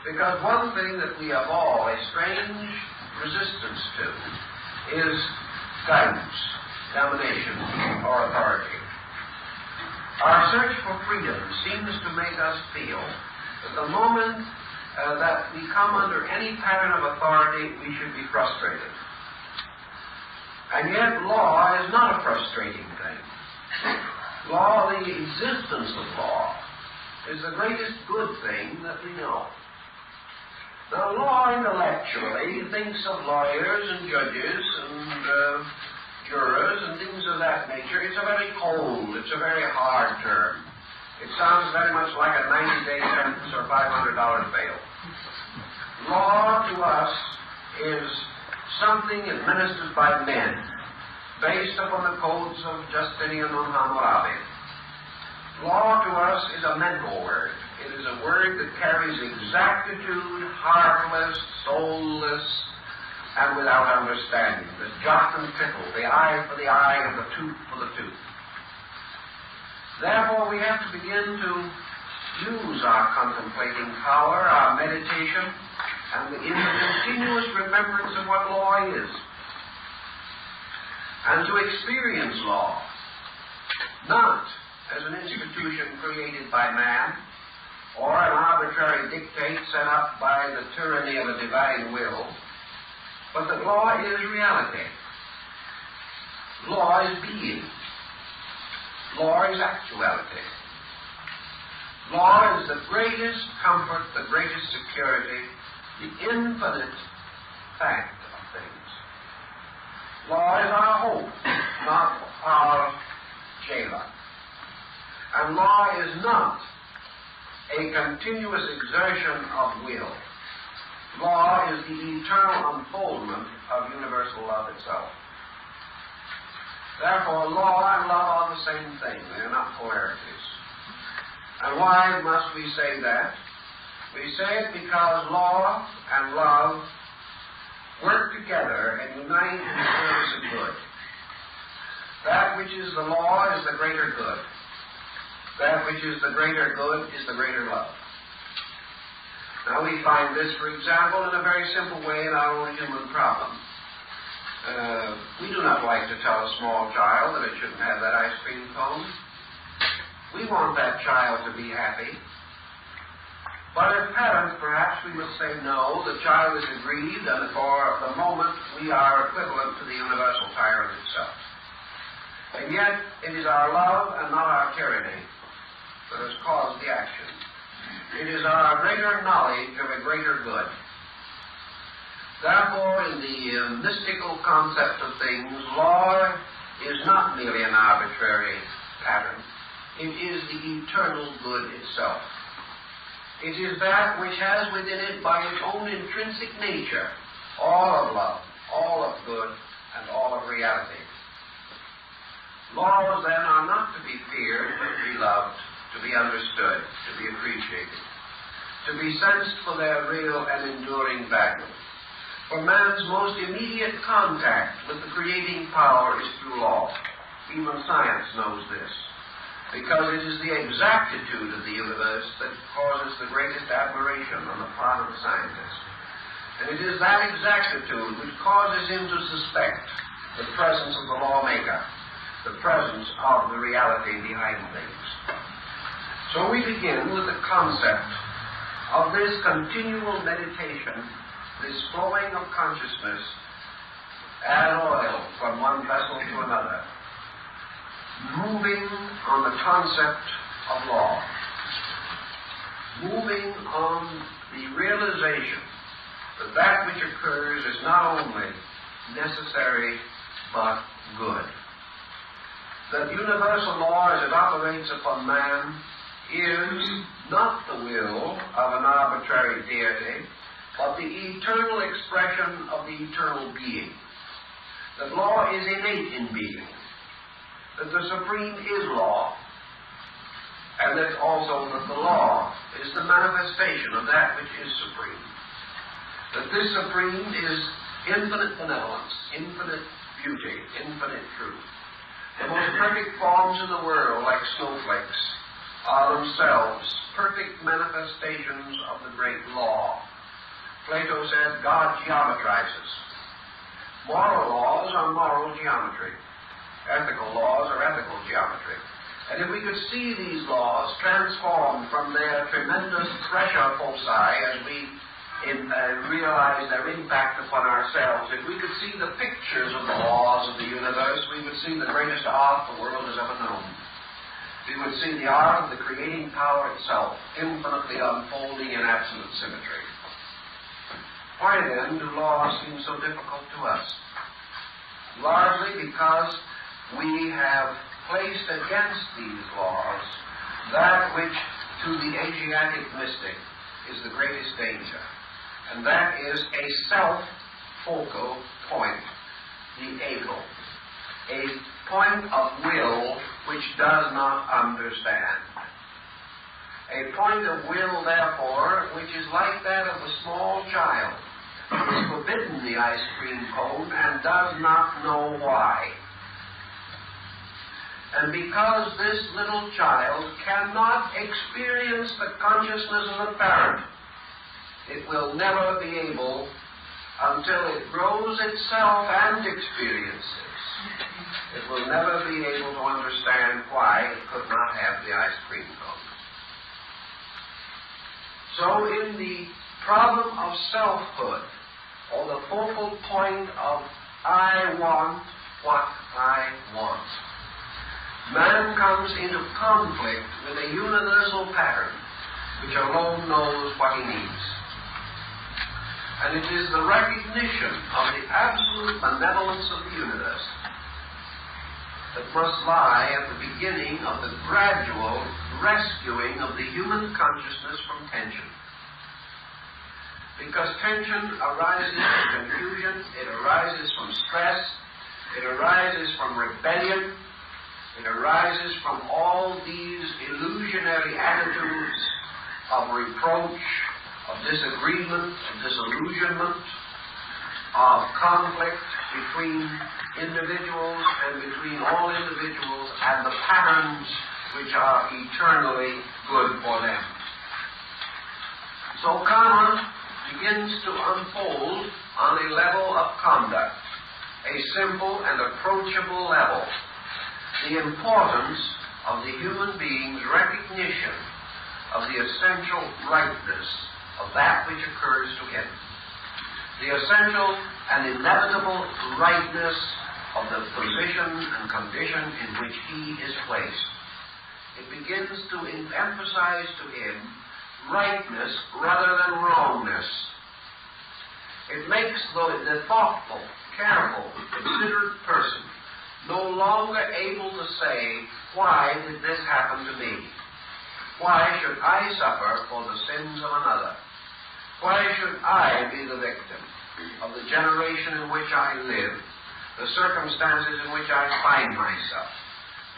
Speaker 1: because one thing that we have all a strange resistance to is guidance, domination, or authority. Our search for freedom seems to make us feel that the moment that we come under any pattern of authority, we should be frustrated. And yet, law is not a frustrating thing. Law, the existence of law, is the greatest good thing that we know. Now, law intellectually thinks of lawyers and judges and jurors and things of that nature. It's a very cold, it's a very hard term. It sounds very much like a 90-day sentence or $500 bail. Law to us is something administered by men, based upon the codes of Justinian and Hammurabi. Law to us is a mental word. It is a word that carries exactitude, heartless, soulless, and without understanding. The jot and tittle, the eye for the eye, and the tooth for the tooth. Therefore, we have to begin to use our contemplating power, our meditation, and in the continuous remembrance of what law is. And to experience law, not as an institution created by man, or an arbitrary dictate set up by the tyranny of a divine will, but that law is reality. Law is being. Law is actuality. Law is the greatest comfort, the greatest security, the infinite fact of things. Law is our hope, not our jailer. And law is not a continuous exertion of will. Law is the eternal unfoldment of universal love itself. Therefore, law and love are the same thing. They are not polarities. And why must we say that? We say it because law and love work together and unite in the service of good. That which is the law is the greater good. That which is the greater good is the greater love. Now we find this, for example, in a very simple way in our own human problem. We do not like to tell a small child that it shouldn't have that ice cream cone. We want that child to be happy. But as parents, perhaps we must say no, the child is aggrieved, and for the moment we are equivalent to the universal tyrant itself. And yet it is our love and not our tyranny that has caused the action. It is our greater knowledge of a greater good. Therefore, in the mystical concept of things, law is not merely an arbitrary pattern. It is the eternal good itself. It is that which has within it, by its own intrinsic nature, all of love, all of good, and all of reality. Laws, then, are not to be feared, but to be loved, to be understood, to be appreciated, to be sensed for their real and enduring value. For man's most immediate contact with the creating power is through law. Even science knows this, because it is the exactitude of the universe that causes the greatest admiration on the part of the scientist. And it is that exactitude which causes him to suspect the presence of the lawmaker, the presence of the reality behind things. So we begin with the concept of this continual meditation, this flowing of consciousness as oil from one vessel to another, moving on the concept of law, moving on the realization that that which occurs is not only necessary but good. That universal law as it operates upon man is not the will of an arbitrary deity, but the eternal expression of the eternal being. That law is innate in being. That the supreme is law. And that also that the law is the manifestation of that which is supreme. That this supreme is infinite benevolence, infinite beauty, infinite truth. The most perfect forms in the world, like snowflakes, are themselves perfect manifestations of the great law. Plato said, God geometrizes. Moral laws are moral geometry. Ethical laws are ethical geometry. And if we could see these laws transformed from their tremendous pressure foci as we realize their impact upon ourselves, if we could see the pictures of the laws of the universe, we would see the greatest art the world has ever known. We would see the art of the creating power itself, infinitely unfolding in absolute symmetry. Why then do laws seem so difficult to us? Largely because we have placed against these laws that which to the Asiatic mystic is the greatest danger, and that is a self-focal point, the ego, a point of will which does not understand. A point of will, therefore, which is like that of a small child who is forbidden the ice cream cone and does not know why. And because this little child cannot experience the consciousness of the parent, it will never be able until it grows itself and experiences. It will never be able to understand why it could not have the ice cream cone. So in the problem of selfhood, or the focal point of I want what I want, man comes into conflict with a universal pattern which alone knows what he needs. And it is the recognition of the absolute benevolence of the universe that must lie at the beginning of the gradual rescuing of the human consciousness from tension. Because tension arises from confusion, it arises from stress, It arises from rebellion. It arises from all these illusionary attitudes of reproach, of disagreement, of disillusionment, of conflict between individuals and between all individuals, and the patterns which are eternally good for them. So karma begins to unfold on a level of conduct, a simple and approachable level. The importance of the human being's recognition of the essential rightness of that which occurs to him. The essential and inevitable rightness of the position and condition in which he is placed. It begins to emphasize to him rightness rather than wrongness. It makes the thoughtful, careful, considerate person no longer able to say, why did this happen to me? Why should I suffer for the sins of another? Why should I be the victim of the generation in which I live, the circumstances in which I find myself,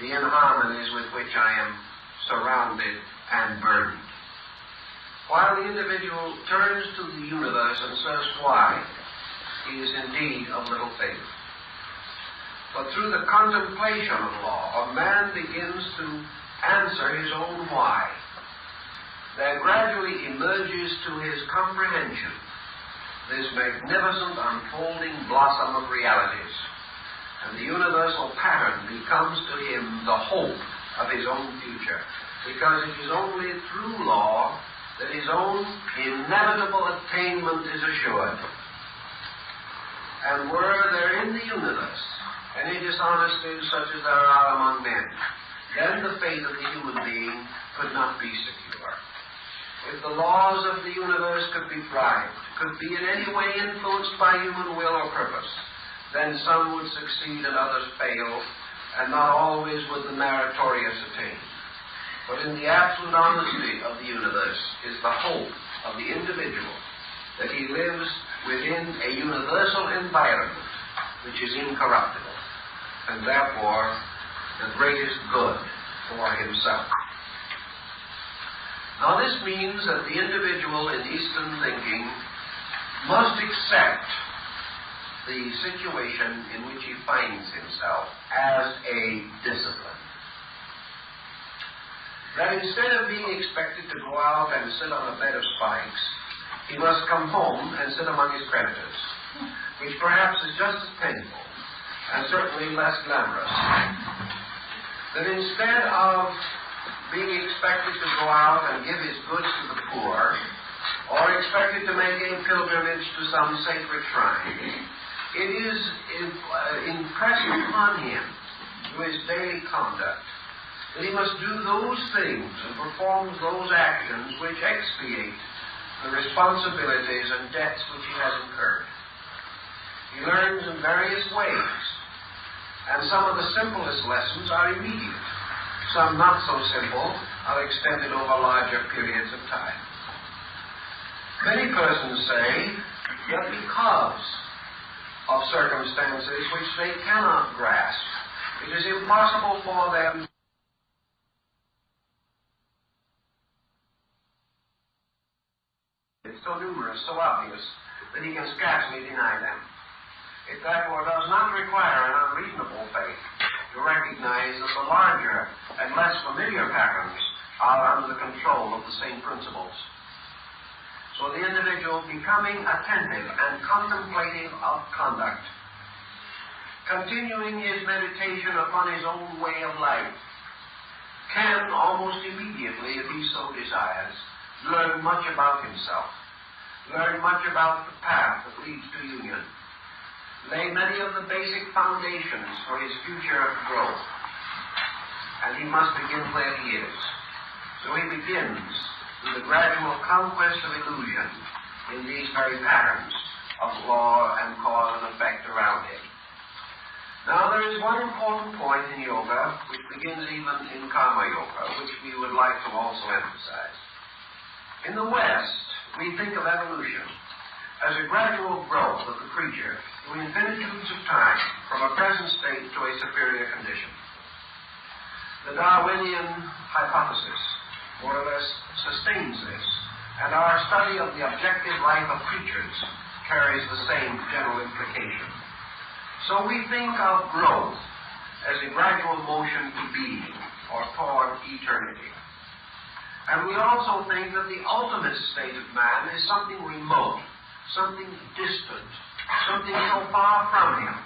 Speaker 1: the inharmonies with which I am surrounded and burdened? While the individual turns to the universe and says why, he is indeed of little faith. But through the contemplation of law, a man begins to answer his own why. There gradually emerges to his comprehension this magnificent unfolding blossom of realities, and the universal pattern becomes to him the hope of his own future, because it is only through law that his own inevitable attainment is assured. And were there in the universe any dishonesties such as there are among men, then the fate of the human being could not be secure. If the laws of the universe could be bribed, could be in any way influenced by human will or purpose, then some would succeed and others fail, and not always would the meritorious attain. But in the absolute honesty of the universe is the hope of the individual that he lives within a universal environment which is incorruptible, and therefore the greatest good for himself. Now this means that the individual in Eastern thinking must accept the situation in which he finds himself as a discipline. That instead of being expected to go out and sit on a bed of spikes, he must come home and sit among his creditors, which perhaps is just as painful and certainly less glamorous. That instead of being expected to go out and give his goods to the poor, or expected to make a pilgrimage to some sacred shrine, it is impressed upon him through his daily conduct that he must do those things and perform those actions which expiate the responsibilities and debts which he has incurred. He learns in various ways, and some of the simplest lessons are immediate. Some not so simple are extended over larger periods of time. Many persons say that because of circumstances which they cannot grasp, it is impossible for them. It's so numerous, so obvious, that he can scarcely deny them. It therefore does not require an unreasonable faith to recognize that the larger and less familiar patterns are under the control of the same principles. So the individual becoming attentive and contemplative of conduct, continuing his meditation upon his own way of life, can almost immediately, if he so desires, learn much about himself, learn much about the path that leads to union, lay many of the basic foundations for his future growth. And he must begin where he is. So he begins with the gradual conquest of illusion in these very patterns of law and cause and effect around him. Now there is one important point in yoga which begins even in karma yoga, which we would like to also emphasize. In the West, we think of evolution as a gradual growth of the creature through infinitudes of time from a present state to a superior condition. The Darwinian hypothesis more or less sustains this, and our study of the objective life of creatures carries the same general implication. So we think of growth as a gradual motion to being or toward eternity. And we also think that the ultimate state of man is something remote, something distant, something so far from him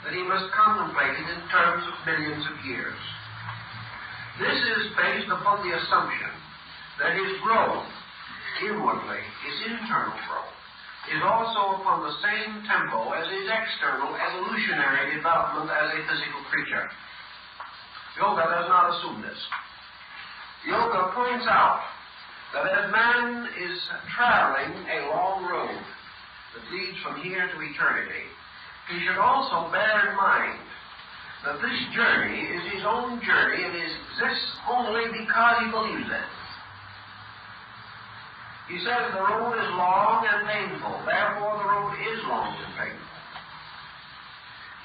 Speaker 1: that he must contemplate it in terms of millions of years. This is based upon the assumption that his growth, inwardly, his internal growth, is also upon the same tempo as his external evolutionary development as a physical creature. Yoga does not assume this. Yoga points out that as man is traveling a long road that leads from here to eternity, he should also bear in mind that this journey is his own journey and exists only because he believes it. He says the road is long and painful, therefore the road is long and painful.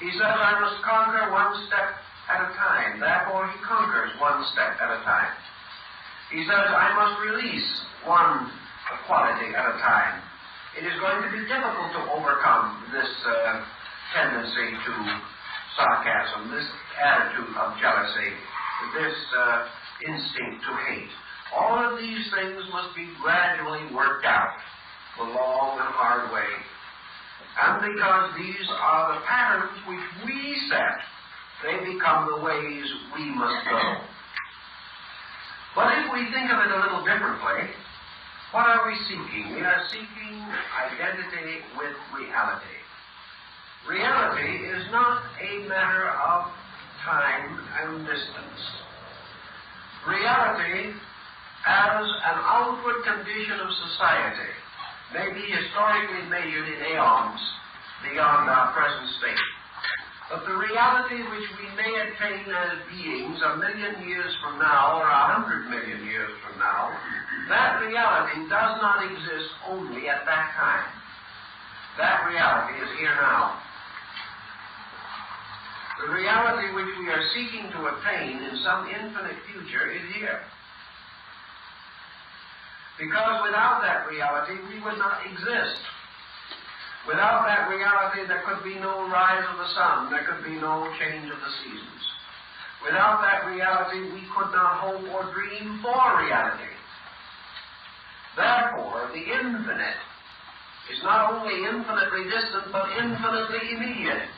Speaker 1: He says I must conquer one step at a time, therefore he conquers one step at a time. He says I must release one quality at a time. It is going to be difficult to overcome this tendency to sarcasm, this attitude of jealousy, this instinct to hate. All of these things must be gradually worked out the long and hard way. And because these are the patterns which we set, they become the ways we must go. But if we think of it a little differently, what are we seeking? We are seeking identity with reality. Reality is not a matter of time and distance. Reality, as an outward condition of society, may be historically measured in aeons beyond our present state. But the reality which we may attain as beings a million years from now or 100 million years from now, that reality does not exist only at that time. That reality is here now. The reality which we are seeking to attain in some infinite future is here. Because without that reality, we would not exist. Without that reality, there could be no rise of the sun. There could be no change of the seasons. Without that reality, we could not hope or dream for reality. Therefore, the infinite is not only infinitely distant, but infinitely immediate.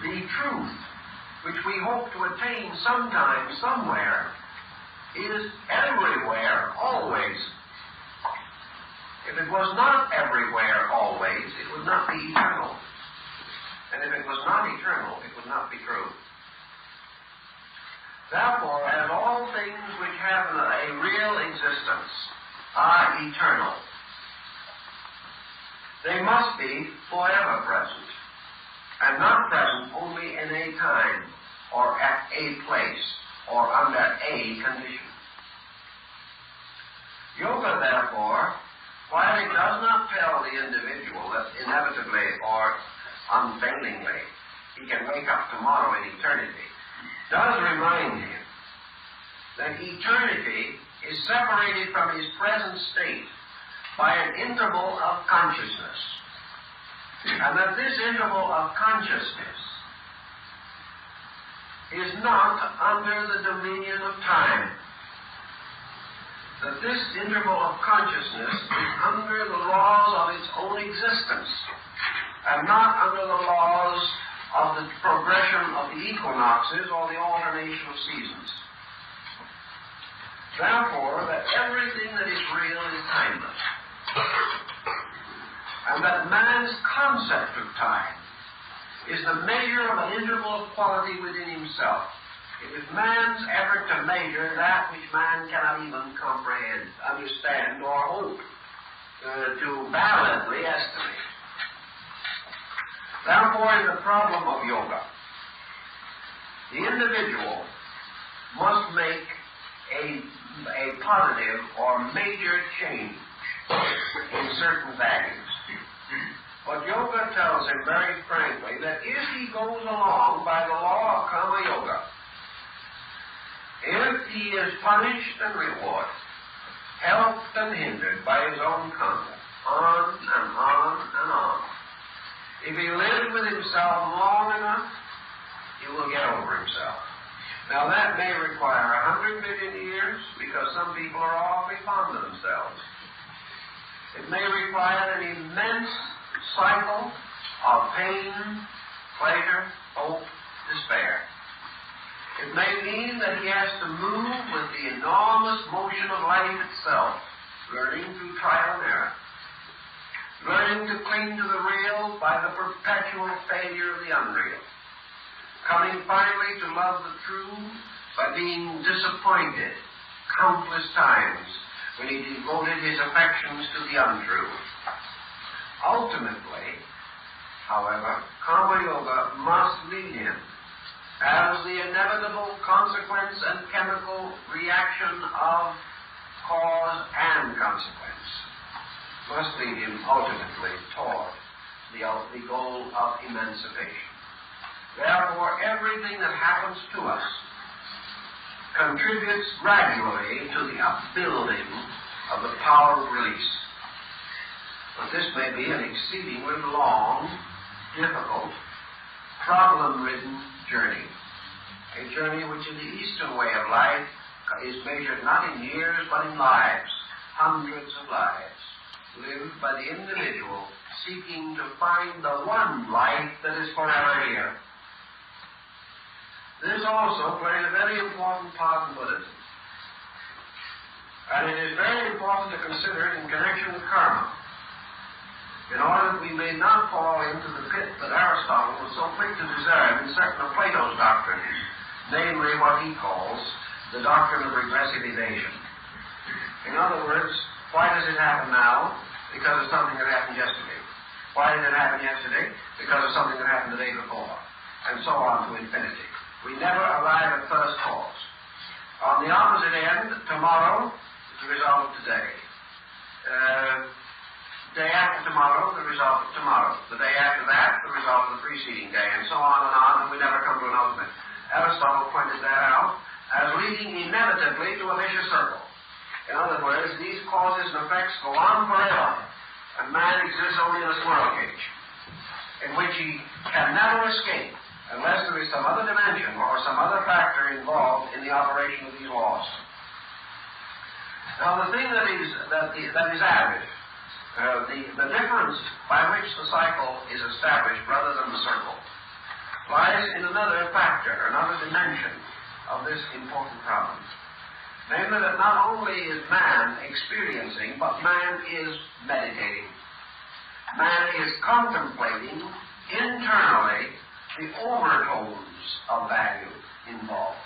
Speaker 1: The truth, which we hope to attain sometime, somewhere, is everywhere, always. If it was not everywhere, always, it would not be eternal. And if it was not eternal, it would not be true. Therefore, as all things which have a real existence are eternal, they must be forever present, and not present only in a time, or at a place, or under a condition. Yoga, therefore, while it does not tell the individual that inevitably or unfailingly he can wake up tomorrow in eternity, does remind him that eternity is separated from his present state by an interval of consciousness, and that this interval of consciousness is not under the dominion of time. That this interval of consciousness is under the laws of its own existence, and not under the laws of the progression of the equinoxes or the alternation of seasons. Therefore, that everything that is real is timeless, and that man's concept of time is the measure of an interval of quality within himself. It is man's effort to measure that which man cannot even comprehend, understand, or hope to validly estimate. Therefore, in the problem of yoga, the individual must make a positive or major change in certain values. But yoga tells him very frankly that if he goes along by the law of karma yoga, if he is punished and rewarded, helped and hindered by his own conduct, on and on and on, if he lives with himself long enough, he will get over himself. Now that may require 100 million years, because some people are awfully fond of themselves. It may require an immense cycle of pain, pleasure, hope, despair. It may mean that he has to move with the enormous motion of life itself, learning through trial and error, learning to cling to the real by the perpetual failure of the unreal, coming finally to love the true by being disappointed countless times when he devoted his affections to the untrue. Ultimately, however, karma yoga must lead him, as the inevitable consequence and chemical reaction of cause and consequence, must lead him ultimately toward the goal of emancipation. Therefore, everything that happens to us contributes gradually to the upbuilding of the power of release. But this may be an exceedingly long, difficult, problem-ridden journey. A journey which in the Eastern way of life is measured not in years but in lives, hundreds of lives, lived by the individual seeking to find the one life that is forever here. This also plays a very important part in Buddhism. And it is very important to consider it in connection with karma, in order that we may not fall into the pit that Aristotle was so quick to deserve in certain of Plato's doctrines, namely what he calls the doctrine of regressive evasion. In other words, why does it happen now? Because of something that happened yesterday. Why did it happen yesterday? Because of something that happened the day before. And so on to infinity. We never arrive at first cause. On the opposite end, tomorrow is the result of today. Day after tomorrow, the result of tomorrow. The day after that, the result of the preceding day, and so on, and we never come to an ultimate. Aristotle pointed that out as leading inevitably to a vicious circle. In other words, these causes and effects go on forever, and man exists only in a squirrel cage, in which he can never escape unless there is some other dimension or some other factor involved in the operation of these laws. Now, the thing that is added, the difference by which the cycle is established rather than the circle, lies in another factor, another dimension of this important problem. Namely, that not only is man experiencing, but man is meditating. Man is contemplating internally the overtones of value involved.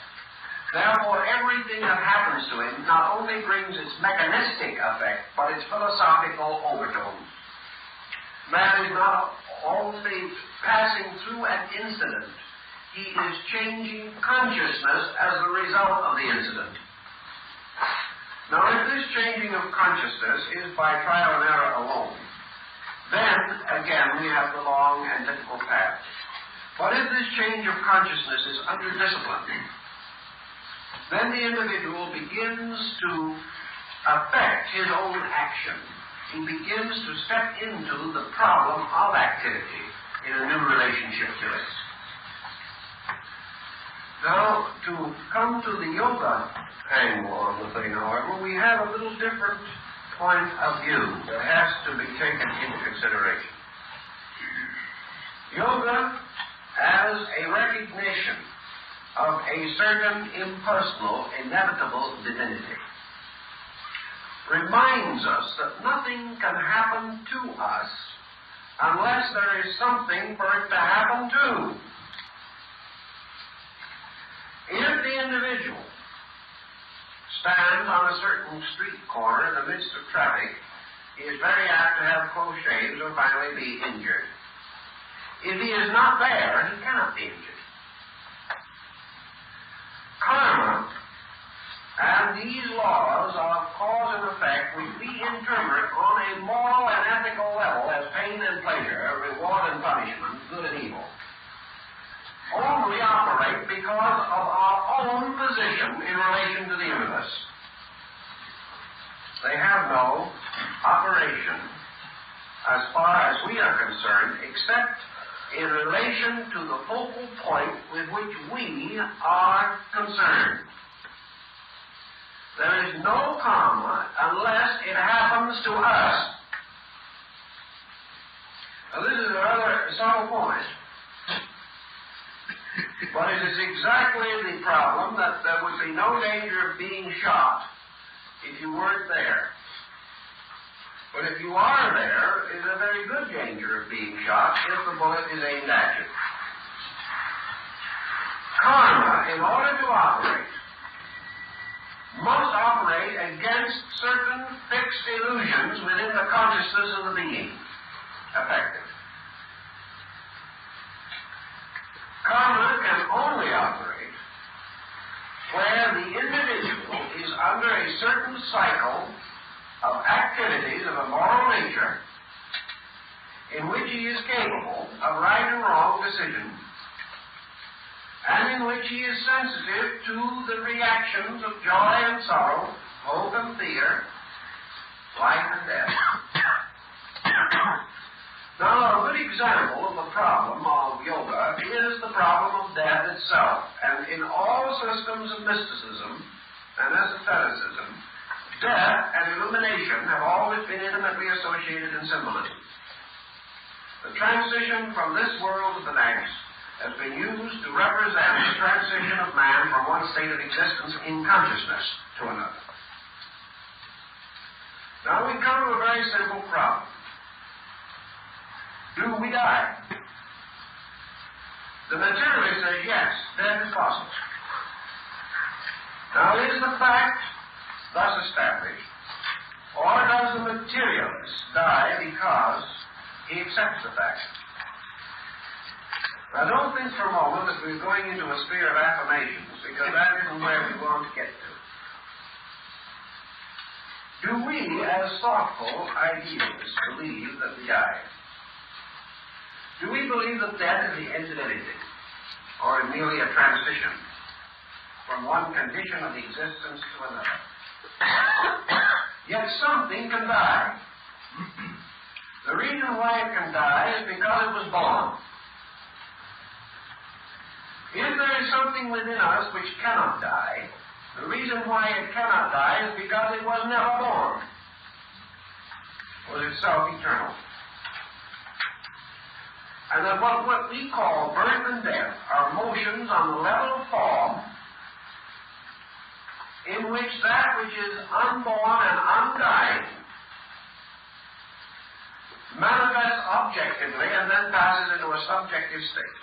Speaker 1: Therefore, everything that happens to him not only brings its mechanistic effect, but its philosophical overtones. Man is not only passing through an incident, he is changing consciousness as a result of the incident. Now, if this changing of consciousness is by trial and error alone, then, again, we have the long and difficult path. But if this change of consciousness is under discipline, then the individual begins to affect his own action. He begins to step into the problem of activity in a new relationship to it. Now, to come to the yoga angle on the thing, however, we have a little different point of view that has to be taken into consideration. Yoga, as a recognition of a certain impersonal, inevitable divinity, reminds us that nothing can happen to us unless there is something for it to happen to. If the individual stands on a certain street corner in the midst of traffic, he is very apt to have close shaves or finally be injured. If he is not there, he cannot be injured. Karma and these laws of cause and effect, which we interpret on a moral and ethical level as pain and pleasure, reward and punishment, good and evil, only operate because of our own position in relation to the universe. They have no operation, as far as we are concerned, except in relation to the focal point with which we are concerned. There is no karma unless it happens to us. Now, this is a rather subtle point, but it is exactly the problem that there would be no danger of being shot if you weren't there. But if you are there, it is a very good danger of being shot if the bullet is aimed at you. Karma, in order to operate, must operate against certain fixed illusions within the consciousness of the being affected. Karma can only operate where the individual is under a certain cycle of activities of a moral nature in which he is capable of right and wrong decision, and in which he is sensitive to the reactions of joy and sorrow, hope and fear, life and death. Now, a good example of the problem of yoga is the problem of death itself. And in all systems of mysticism and esotericism, death and illumination have always been intimately associated in symbolism. The transition from this world to the next has been used to represent the transition of man from one state of existence in consciousness to another. Now we come to a very simple problem. Do we die? The materialist says yes, death is possible. Now is the fact thus established, or does the materialist die because he accepts the fact? Now don't think for a moment that we're going into a sphere of affirmations, because that isn't where we want to get to. Do we, as thoughtful idealists, believe that we die? Do we believe that death is the end of everything, or is merely a transition from one condition of existence to another? Yet something can die. The reason why it can die is because it was born. If there is something within us which cannot die, the reason why it cannot die is because it was never born. It was itself eternal. And that what we call birth and death are motions on the level of form in which that which is unborn and undying manifests objectively and then passes into a subjective state.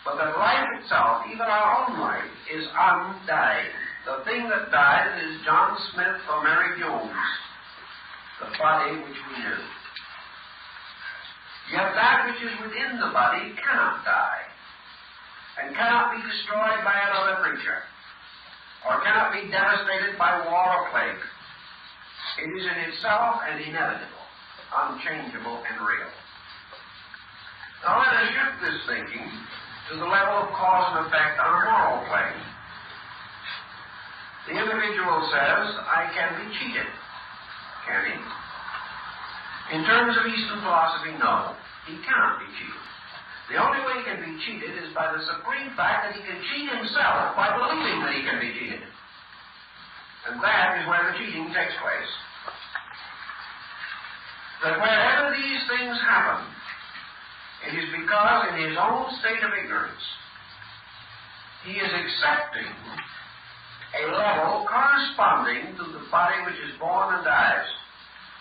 Speaker 1: But that life itself, even our own life, is undying. The thing that dies is John Smith or Mary Jones, the body which we knew. Yet that which is within the body cannot die, and cannot be destroyed by another creature, or cannot be devastated by war or plague. It is in itself and inevitable, unchangeable and real. Now let us shift this thinking to the level of cause and effect on a moral plane. The individual says, I can be cheated. Can he? In terms of Eastern philosophy, no. He cannot be cheated. The only way he can be cheated is by the supreme fact that he can cheat himself by believing that he can be cheated. And that is where the cheating takes place. That wherever these things happen, it is because in his own state of ignorance, he is accepting a level corresponding to the body which is born and dies,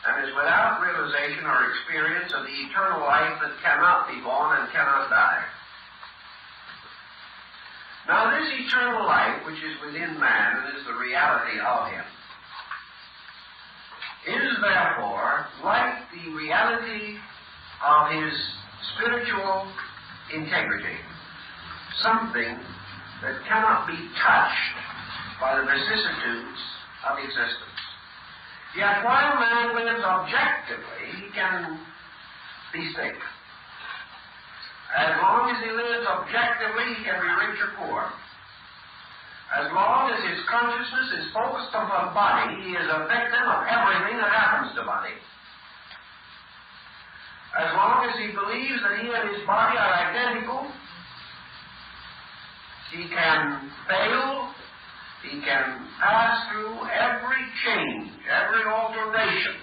Speaker 1: and is without realization or experience of the eternal life that cannot be born and cannot die. Now this eternal life which is within man and is the reality of him is therefore like the reality of his spiritual integrity, something that cannot be touched by the vicissitudes of existence. Yet while man lives objectively, he can be sick. As long as he lives objectively, he can be rich or poor. As long as his consciousness is focused on the body, he is a victim of everything that happens to the body. As long as he believes that he and his body are identical, he can fail, he can pass through every change, every alteration,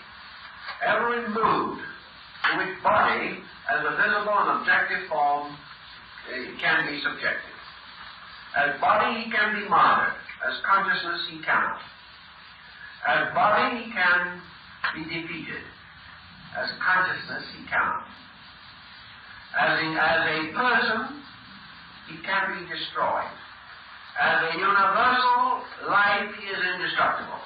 Speaker 1: every mood to which body, as a visible and objective form, can be subjected. As body, he can be martyred. As consciousness, he cannot. As body, he can be defeated. As consciousness, he cannot. As a person, he can be destroyed. As a universal life, he is indestructible.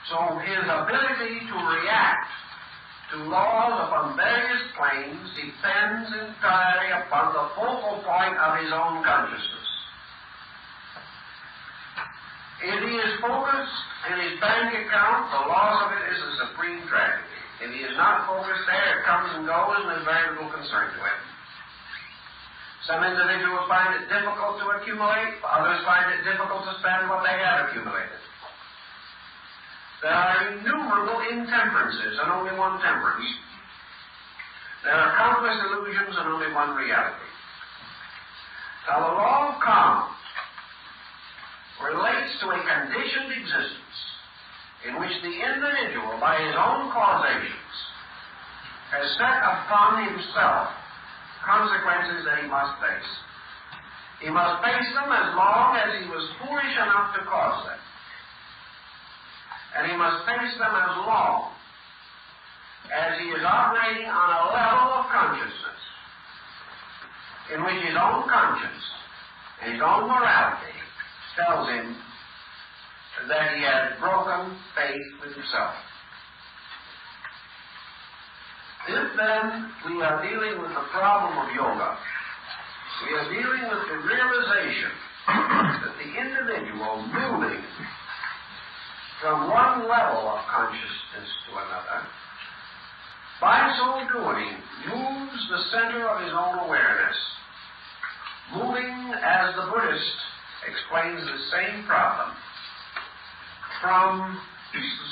Speaker 1: So his ability to react to laws upon various planes depends entirely upon the focal point of his own consciousness. If he is focused in his bank account, the loss of it is a supreme tragedy. If he is not focused there, it comes and goes and is very little concern to him. Some individuals find it difficult to accumulate, others find it difficult to spend what they have accumulated. There are innumerable intemperances and only one temperance. There are countless illusions and only one reality. Now, the law of karma relates to a conditioned existence in which the individual, by his own causations, has set upon himself consequences that he must face. He must face them as long as he was foolish enough to cause them. And he must face them as long as he is operating on a level of consciousness in which his own conscience and his own morality tells him that he has broken faith with himself. If then we are dealing with the problem of yoga, we are dealing with the realization that the individual moving from one level of consciousness to another, by so doing, moves the center of his own awareness, moving, as the Buddhist explains the same problem, from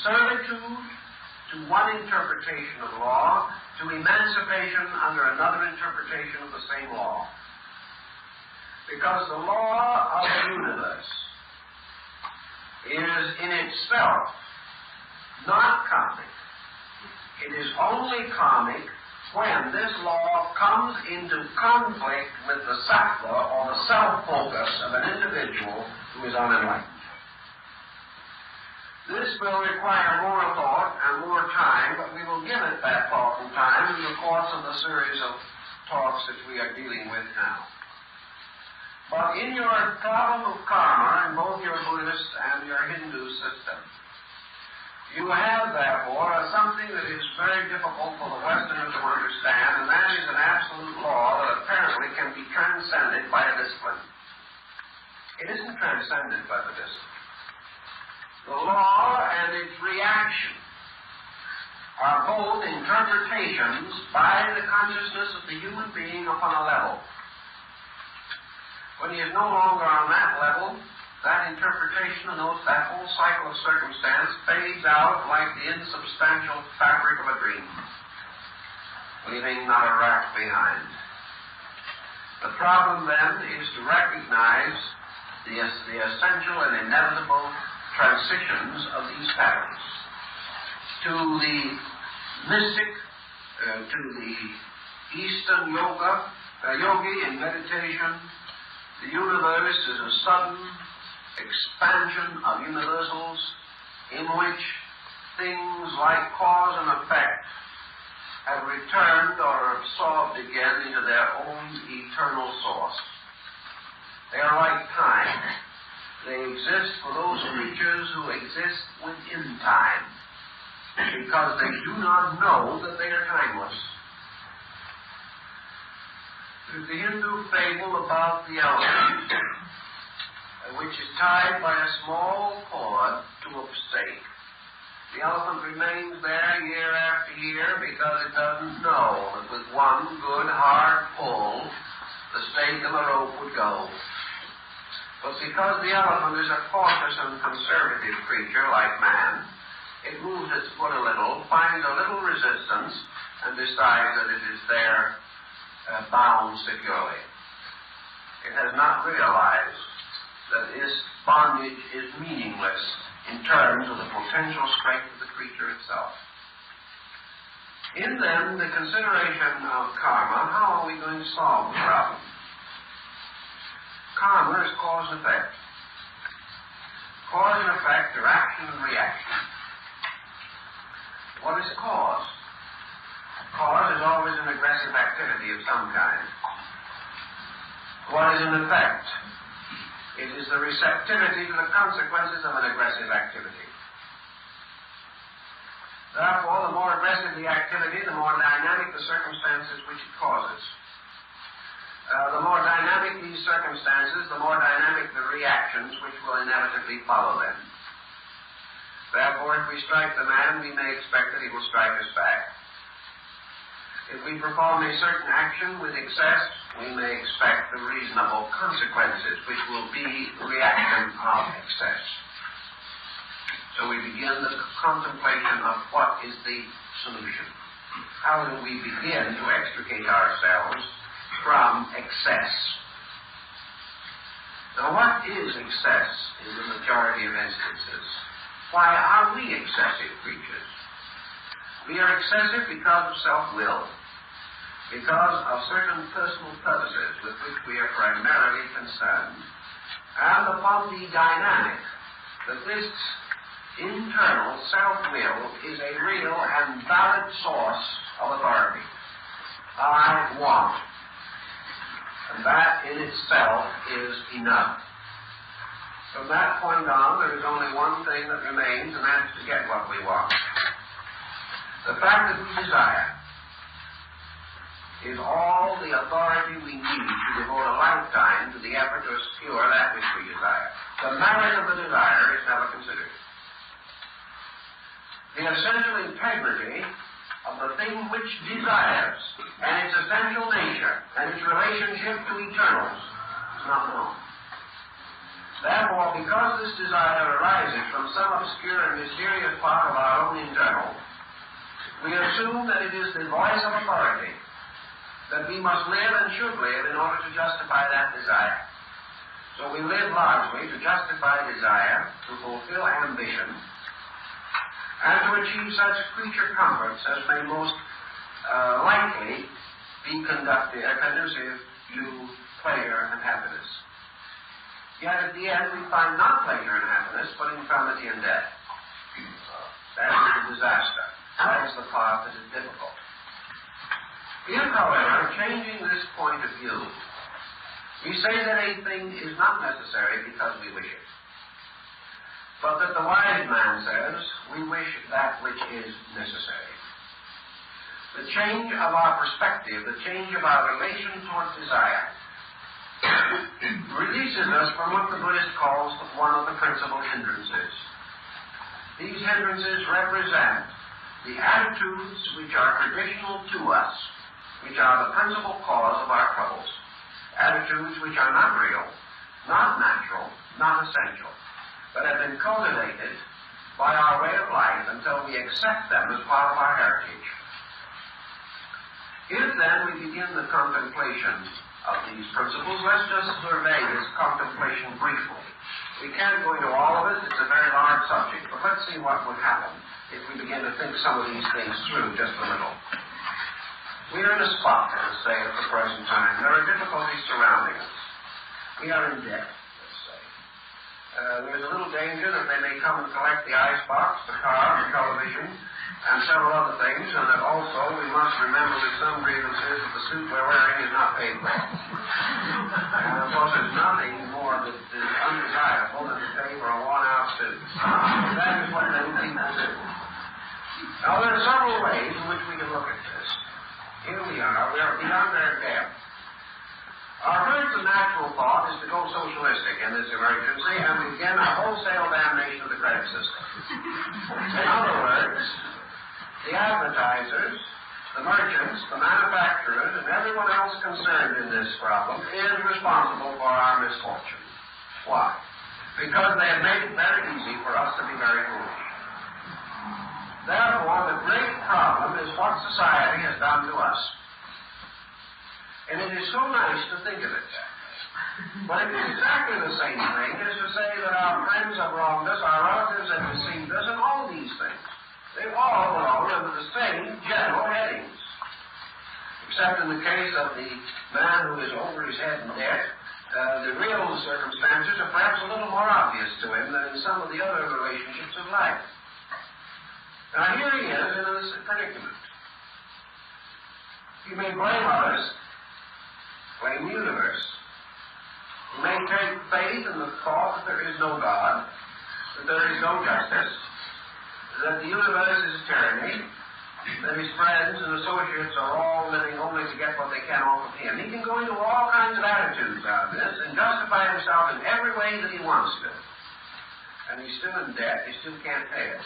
Speaker 1: servitude to one interpretation of law to emancipation under another interpretation of the same law. Because the law of the universe is in itself not karmic. It is only karmic when this law comes into conflict with the sattva, or the self-focus of an individual who is unenlightened. This will require more thought and more time, but we will give it that thought and time in the course of the series of talks that we are dealing with now. But in your problem of karma, in both your Buddhist and your Hindu system, you have, therefore, something that is very difficult for the Westerners to understand, and that is an absolute law that apparently can be transcended by a discipline. It isn't transcended by the discipline. The law and its reaction are both interpretations by the consciousness of the human being upon a level. When he is no longer on that level, that interpretation of that whole cycle of circumstance fades out like the insubstantial fabric of a dream, leaving not a raft behind. The problem then is to recognize the essential and inevitable transitions of these patterns. To the mystic, to the Eastern yogi in meditation, the universe is a sudden expansion of universals in which things like cause and effect have returned or absorbed again into their own eternal source. They are like time. They exist for those creatures who exist within time, because they do not know that they are timeless. There's the Hindu fable about the elephant which is tied by a small cord to a stake. The elephant remains there year after year because it doesn't know that with one good hard pull, the stake and the rope would go. But because the elephant is a cautious and conservative creature like man, it moves its foot a little, finds a little resistance, and decides that it is there bound securely. It has not realized that this bondage is meaningless in terms of the potential strength of the creature itself. In then the consideration of karma, how are we going to solve the problem? Karma is cause and effect. Cause and effect are action and reaction. What is cause? Cause is always an aggressive activity of some kind. What is an effect? It is the receptivity to the consequences of an aggressive activity. Therefore, the more aggressive the activity, the more dynamic the circumstances which it causes. The more dynamic these circumstances, the more dynamic the reactions which will inevitably follow them. Therefore, if we strike the man, we may expect that he will strike us back. If we perform a certain action with excess, we may expect the reasonable consequences, which will be reaction of excess. So we begin the contemplation of what is the solution. How do we begin to extricate ourselves from excess? Now, what is excess in the majority of instances? Why are we excessive creatures? We are excessive because of self-will, because of certain personal purposes with which we are primarily concerned, and upon the dynamic that this internal self-will is a real and valid source of authority. I want. And that in itself is enough. From that point on, there is only one thing that remains, and that's to get what we want. The fact that we desire is all the authority we need to devote a lifetime to the effort to secure that which we desire. The merit of the desire is never considered. The essential integrity of the thing which desires, and its essential nature, and its relationship to eternals, is not known. Therefore, because this desire arises from some obscure and mysterious part of our own internal, we assume that it is the voice of authority, that we must live and should live in order to justify that desire. So we live largely to justify desire, to fulfill ambition, and to achieve such creature comforts as may most likely be conducive to pleasure and happiness. Yet at the end we find not pleasure and happiness, but infirmity and death. That is the disaster. That is the part that is difficult. If, however, changing this point of view, we say that a thing is not necessary because we wish it, but that the wise man says we wish that which is necessary. The change of our perspective, the change of our relation towards desire, releases us from what the Buddhist calls one of the principal hindrances. These hindrances represent the attitudes which are traditional to us, which are the principal cause of our troubles. Attitudes which are not real, not natural, not essential, but have been cultivated by our way of life until we accept them as part of our heritage. If then we begin the contemplation of these principles, let's just survey this contemplation briefly. We can't go into all of it, it's a very large subject, but let's see what would happen if we begin to think some of these things through just a little. We are in a spot, let us say, at the present time. There are difficulties surrounding us. We are in debt, let's say. There's a little danger that they may come and collect the icebox, the car, the television, and several other things, and that also we must remember with some grievances that the suit we're wearing is not paid for. And of course there's nothing more that is undesirable than to pay for a worn-out suit. That is what many people do. Now there are several ways in which we can look at this. Here we are beyond their debt. Our first and natural thought is to go socialistic in this emergency and begin a wholesale damnation of the credit system. In other words, the advertisers, the merchants, the manufacturers, and everyone else concerned in this problem is responsible for our misfortune. Why? Because they have made it very easy for us to be very foolish. Therefore, the great problem is what society has done to us. And it is so nice to think of it. But it is exactly the same thing as to say that our friends have wronged us, our relatives have deceived us, and all these things. They all belong under the same general headings. Except in the case of the man who is over his head in debt, the real circumstances are perhaps a little more obvious to him than in some of the other relationships of life. Now here he is in this predicament. He may blame others, blame the universe. He may take faith in the thought that there is no God, that there is no justice, that the universe is tyranny, that his friends and associates are all living only to get what they can off of him. He can go into all kinds of attitudes out of this and justify himself in every way that he wants to. And he's still in debt, he still can't pay it.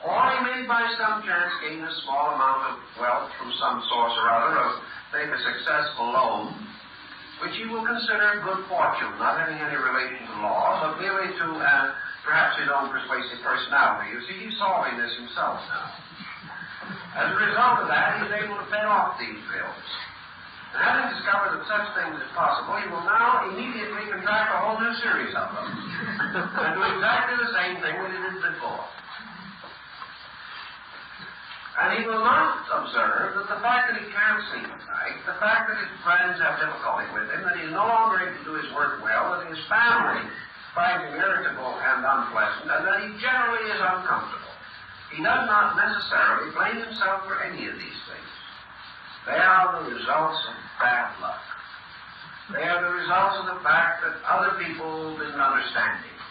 Speaker 1: Or he may by some chance gain a small amount of wealth from some source or other, or make a successful loan, which he will consider good fortune, not having any relation to law, but merely to perhaps his own persuasive personality. You see, he's solving this himself now. As a result of that, he's able to pay off these bills. And having discovered that such things is possible, he will now immediately contract a whole new series of them, and do exactly the same thing that he did before. And he will not observe that the fact that he can't sleep at night, the fact that his friends have difficulty with him, that he is no longer able to do his work well, that his family finds him irritable and unpleasant, and that he generally is uncomfortable. He does not necessarily blame himself for any of these things. They are the results of bad luck. They are the results of the fact that other people didn't understand him.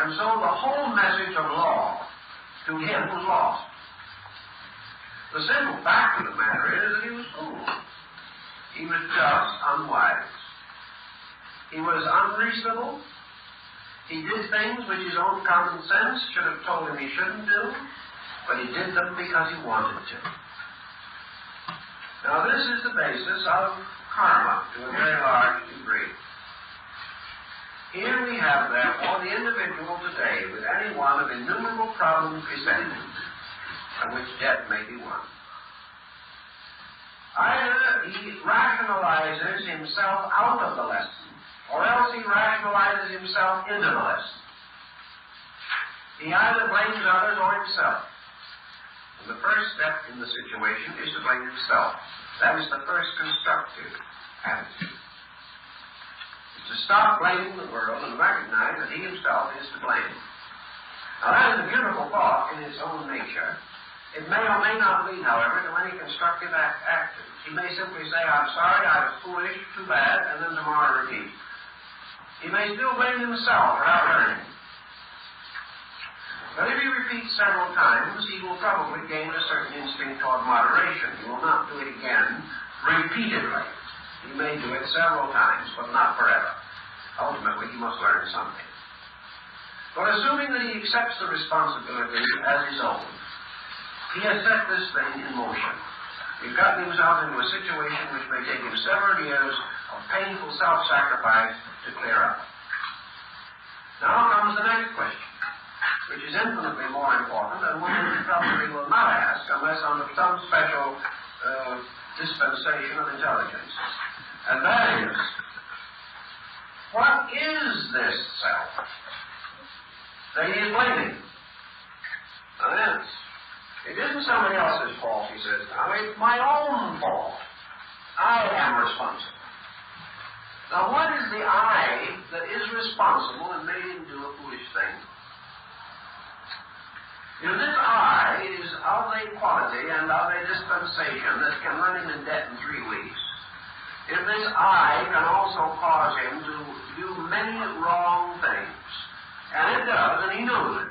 Speaker 1: And so the whole message of law to him was lost. The simple fact of the matter is that he was fooled. He was just unwise. He was unreasonable. He did things which his own common sense should have told him he shouldn't do, but he did them because he wanted to. Now this is the basis of karma to a very large degree. Here we have, therefore, the individual today with any one of innumerable problems besetting him, of which debt may be one. Either he rationalizes himself out of the lesson, or else he rationalizes himself into the lesson. He either blames others or himself. And the first step in the situation is to blame himself. That is the first constructive attitude. It's to stop blaming the world and recognize that he himself is to blame. Now that is a beautiful thought in its own nature. It may or may not lead, however, to any constructive action. He may simply say, I'm sorry, I was foolish, too bad, and then tomorrow repeat. He may still blame himself for not learning. But if he repeats several times, he will probably gain a certain instinct toward moderation. He will not do it again repeatedly. He may do it several times, but not forever. Ultimately, he must learn something. But assuming that he accepts the responsibility as his own, he has set this thing in motion. He's gotten himself into a situation which may take him several years of painful self-sacrifice to clear up. Now comes the next question, which is infinitely more important and one which he probably will not ask unless under some special dispensation of intelligence. And that is, what is this self that he is blaming? Now that's, it isn't somebody else's fault, he says now. It's my own fault. I am responsible. Now, what is the I that is responsible and made him do a foolish thing? You know, this I is of a quality and of a dispensation that can run him in debt in 3 weeks. If this I can also cause him to do many wrong things, and it does, and he knows it.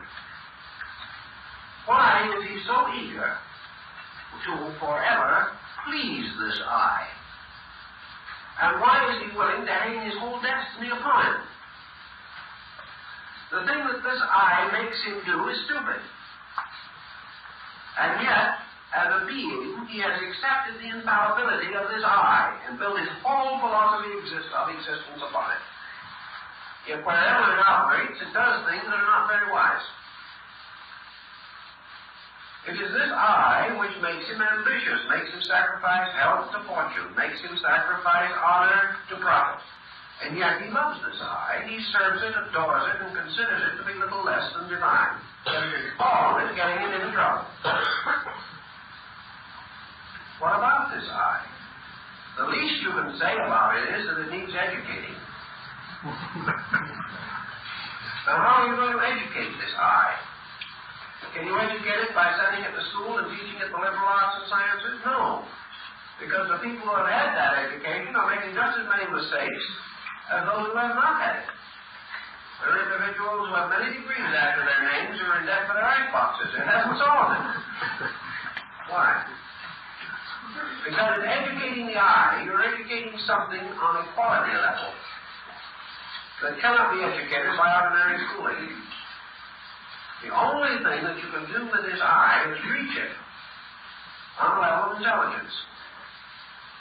Speaker 1: Why is he so eager to forever please this I?
Speaker 2: And why is he willing to hang his whole destiny upon it? The thing that this I makes him do is stupid. And yet, as a being, he has accepted the infallibility of this I and built his whole philosophy of existence upon it. Yet wherever it operates, it does things that are not very wise. It is this I which makes him ambitious, makes him sacrifice health to fortune, makes him sacrifice honor to profit. And yet he loves this I, he serves it, adores it, and considers it to be little less than divine. All is getting him into trouble. What about this I? The least you can say about it is that it needs educating. Now how are you going to educate this I? Can you educate it by sending it to school and teaching it the liberal arts and sciences? No. Because the people who have had that education are making just as many mistakes as those who have not had it. There are individuals who have many degrees after their names who are in debt for their ice boxes. It hasn't solved it. Why? Because in educating the I, you're educating something on a quality level that cannot be educated by ordinary schooling. The only thing that you can do with this I is reach it on a level of intelligence,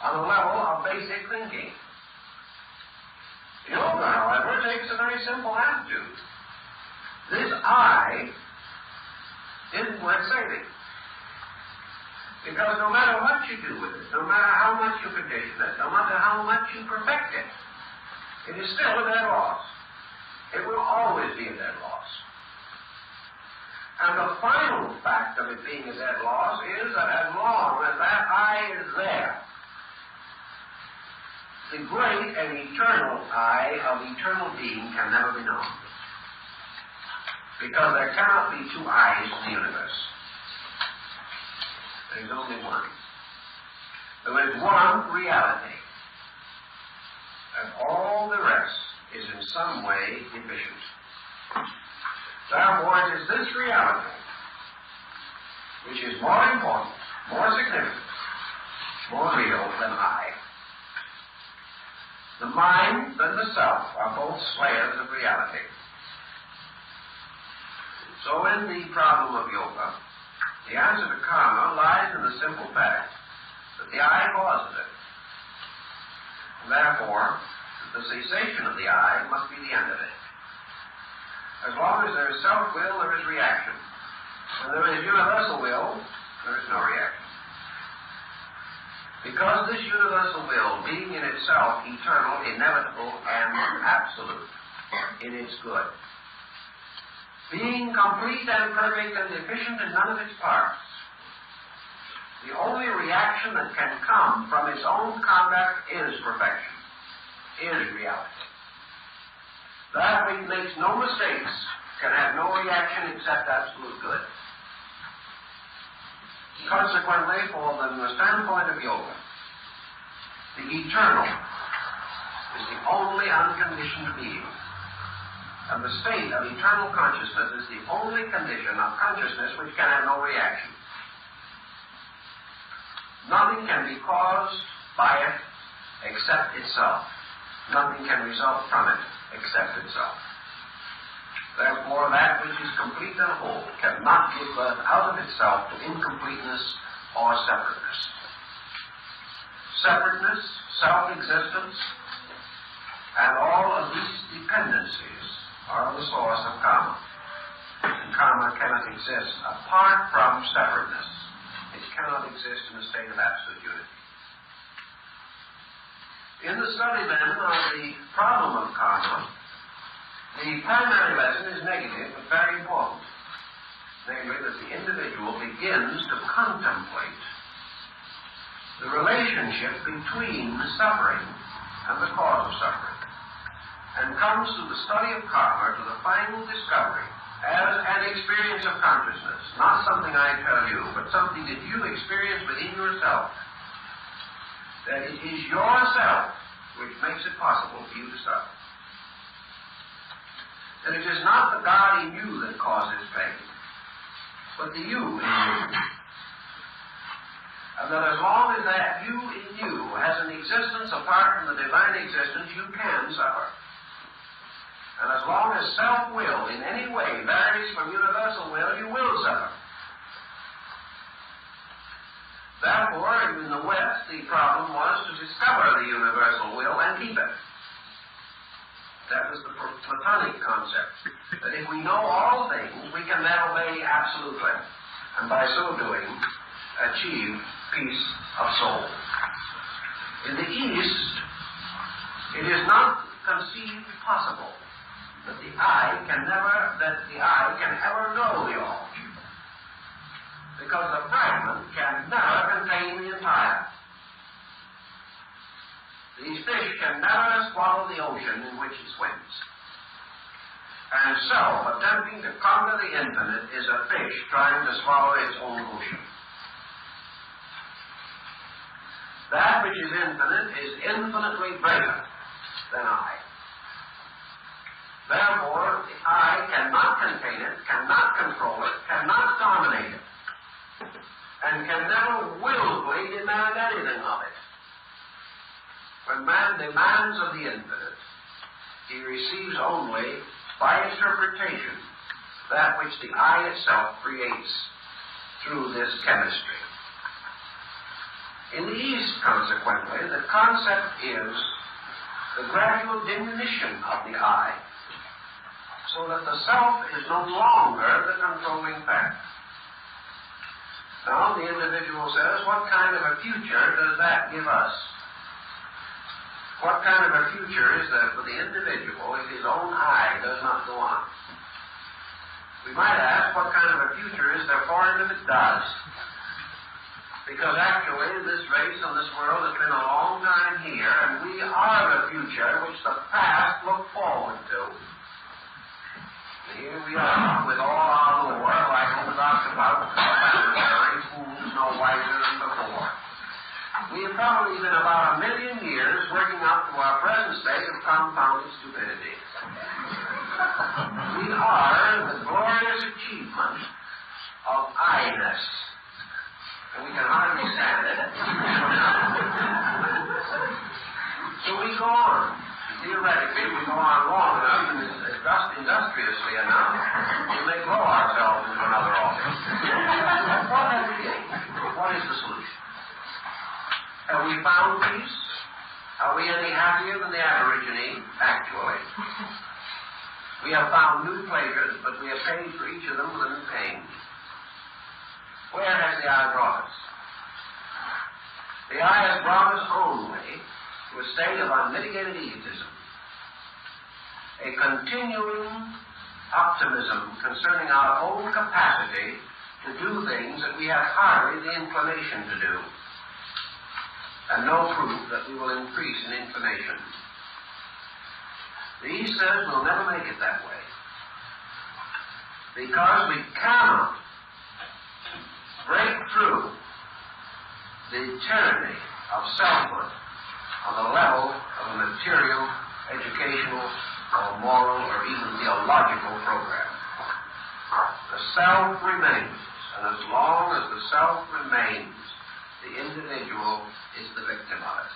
Speaker 2: on a level of basic thinking. Yoga, however, takes a very simple attitude. This I isn't worth saving. Because no matter what you do with it, no matter how much you condition it, no matter how much you perfect it, it is still a dead loss. It will always be a dead loss. And the final fact of it being a dead loss is that as long as that I is there, the great and eternal I of eternal being can never be known. Because there cannot be two I's in the universe. There is only one. There is one reality. And all the rest is in some way deficient. Therefore, it is this reality which is more important, more significant, more real than I. The mind and the self are both slayers of reality. So in the problem of yoga, the answer to karma lies in the simple fact that the I causes it. And therefore, the cessation of the I must be the end of it. As long as there is self-will, there is reaction. When there is universal will, there is no reaction. Because this universal will, being in itself eternal, inevitable, and absolute in its good, being complete and perfect and deficient in none of its parts, the only reaction that can come from its own conduct is perfection, is reality. That which makes no mistakes can have no reaction except absolute good. Consequently, from the standpoint of yoga, the eternal is the only unconditioned being. And the state of eternal consciousness is the only condition of consciousness which can have no reaction. Nothing can be caused by it except itself. Nothing can result from it except itself. Therefore, that which is complete and whole cannot give birth out of itself to incompleteness or separateness. Separateness, self-existence, and all of these dependencies are the source of karma. And karma cannot exist apart from separateness. It cannot exist in a state of absolute unity. In the study, then, of the problem of karma, the primary lesson is negative, but very important. Namely, that the individual begins to contemplate the relationship between suffering and the cause of suffering, and comes through the study of karma to the final discovery as an experience of consciousness, not something I tell you, but something that you experience within yourself. That it is yourself which makes it possible for you to suffer. That it is not the God in you that causes pain, but the you in you. And that as long as that you in you has an existence apart from the divine existence, you can suffer. And as long as self-will in any way varies from universal will, you will suffer. Therefore, in the West, the problem was to discover the universal will and keep it. That was the Platonic concept. That if we know all things, we can then obey absolutely. And by so doing, achieve peace of soul. In the East, it is not conceived possible that the eye can ever know the all. Because the fragment can never contain the entire. These fish can never swallow the ocean in which it swims. And so, attempting to conquer the infinite is a fish trying to swallow its own ocean. That which is infinite is infinitely greater than I. Therefore, the I cannot contain it, cannot control it, cannot dominate it, and can never willfully demand anything of it. When man demands of the infinite, he receives only, by interpretation, that which the I itself creates through this chemistry. In the East, consequently, the concept is the gradual diminution of the I, so that the self is no longer the controlling factor. Now, the individual says, what kind of a future does that give us? What kind of a future is there for the individual if his own I does not go on? We might ask, what kind of a future is there for him if it does? Because actually, this race and this world has been a long time here, and we are the future which the past looked forward to. And here we are, with all our lore, like old about fools no wiser than before. We have probably been about 1 million years working up to our present state of confounded stupidity. We are the glorious achievement of I-ness. And we can hardly stand it. So we go on. Theoretically, we go on long enough and industriously enough, we may grow ourselves into another office. What have we gained? What is the solution? Have we found peace? Are we any happier than the Aborigine? Actually. We have found new pleasures, but we have paid for each of them with a new pain. Where has the eye brought us? The eye has brought us only to a state of unmitigated egotism, a continuing optimism concerning our own capacity to do things that we have hardly the inclination to do, and no proof that we will increase in inclination. The East says we'll never make it that way, because we cannot break through the tyranny of selfhood on the level of a material, educational, or moral, or even theological program. The self remains, and as long as the self remains, the individual is the victim of it.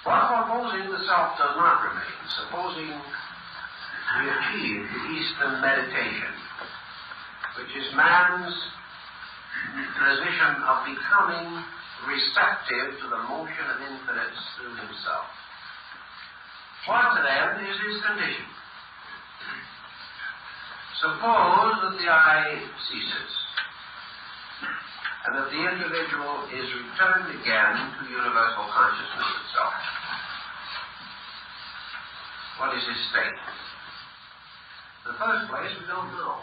Speaker 2: But supposing the self does not remain, supposing we achieve the Eastern meditation, which is man's position of becoming receptive to the motion of infinites through himself. What then is his condition? Suppose that the eye ceases, and that the individual is returned again to universal consciousness itself. What is his state? In the first place, we don't know.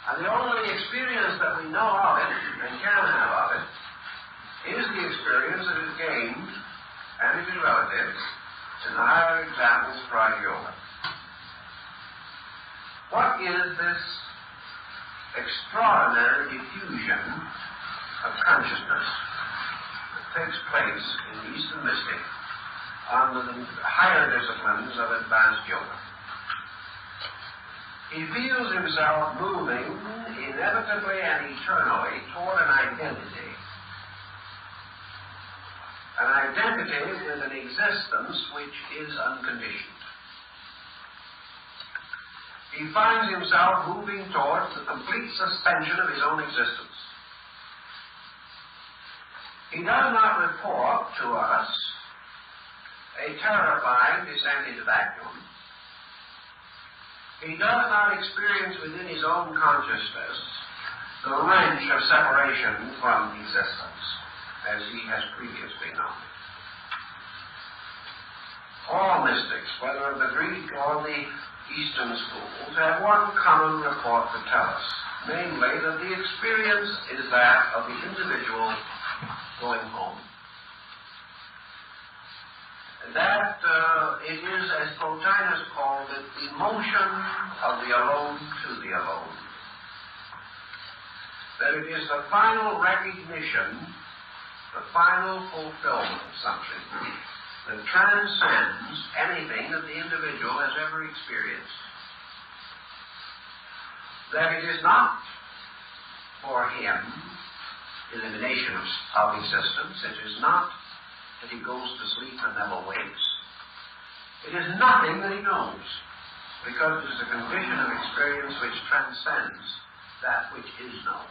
Speaker 2: And the only experience that we know of it, and can have of it, is the experience that is gained, and it is relative, in the higher examples of Raj Yoga. What is this extraordinary diffusion of consciousness that takes place in the Eastern mystic under the higher disciplines of advanced yoga? He feels himself moving inevitably and eternally toward an identity. An identity with an existence which is unconditioned. He finds himself moving towards the complete suspension of his own existence. He does not report to us a terrifying descent into vacuum. He does not experience within his own consciousness the wrench of separation from existence, as he has previously known. All mystics, whether of the Greek or the Eastern schools, have one common report to tell us, namely that the experience is that of the individual going home. That it is, as Plotinus called it, the motion of the alone to the alone. That it is the final recognition, the final fulfillment of something that transcends anything that the individual has ever experienced. That it is not for him elimination of existence. It is not that he goes to sleep and never wakes. It is nothing that he knows, because it is a condition of experience which transcends that which is known.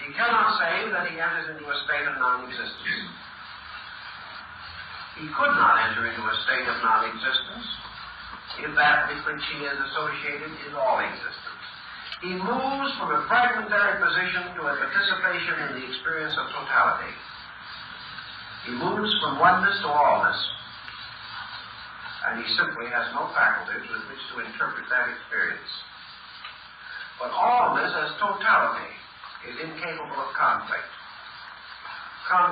Speaker 2: He cannot say that he enters into a state of non-existence. He could not enter into a state of non-existence if that with which he is associated is all existence. He moves from a fragmentary position to a participation in the experience of totality. He moves from oneness to allness, and he simply has no faculties with which to interpret that experience. But allness as totality is incapable of conflict.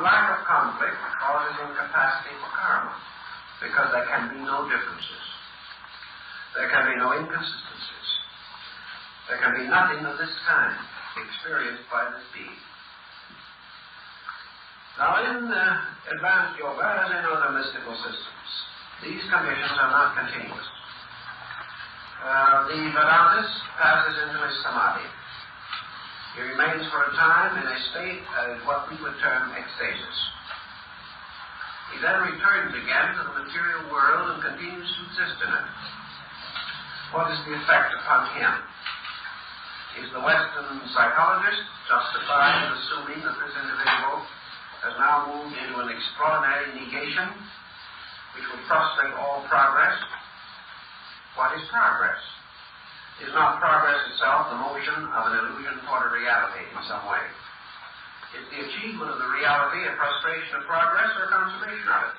Speaker 2: Lack of conflict causes incapacity for karma, because there can be no differences. There can be no inconsistencies. There can be nothing of this kind experienced by this being. Now, in advanced yoga, as in other mystical systems, these conditions are not continuous. The Vedantist passes into his samadhi. He remains for a time in a state of what we would term ecstasis. He then returns again to the material world and continues to exist in it. What is the effect upon him? Is the Western psychologist justified in assuming that this individual has now moved into an extraordinary negation which will frustrate all progress? What is progress? Is not progress itself the motion of an illusion toward a reality in some way? Is the achievement of the reality a frustration of progress or a consummation of it?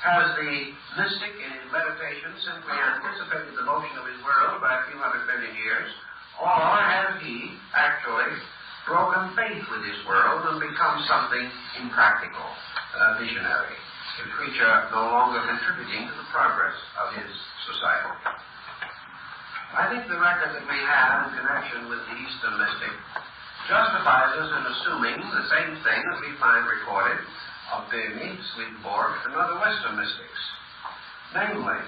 Speaker 2: Has the mystic in his meditation simply anticipated the motion of his world by a few 100 billion years, or has he actually broken faith with his world and become something impractical, visionary, a creature no longer contributing to the progress of his society? I think the record that we have in connection with the Eastern mystic justifies us in assuming the same thing that we find recorded of Böhme, Swedenborg, and other Western mystics. Namely,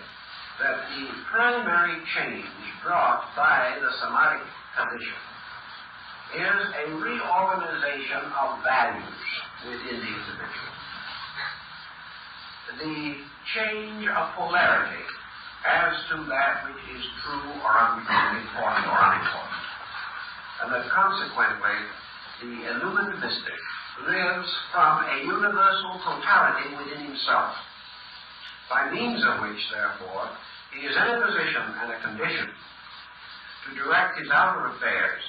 Speaker 2: that the primary change brought by the samadhic condition is a reorganization of values within the individual. The change of polarity as to that which is true or untrue, important or unimportant. And that consequently, the illumined mystic lives from a universal totality within himself, by means of which, therefore, he is in a position and a condition to direct his outer affairs,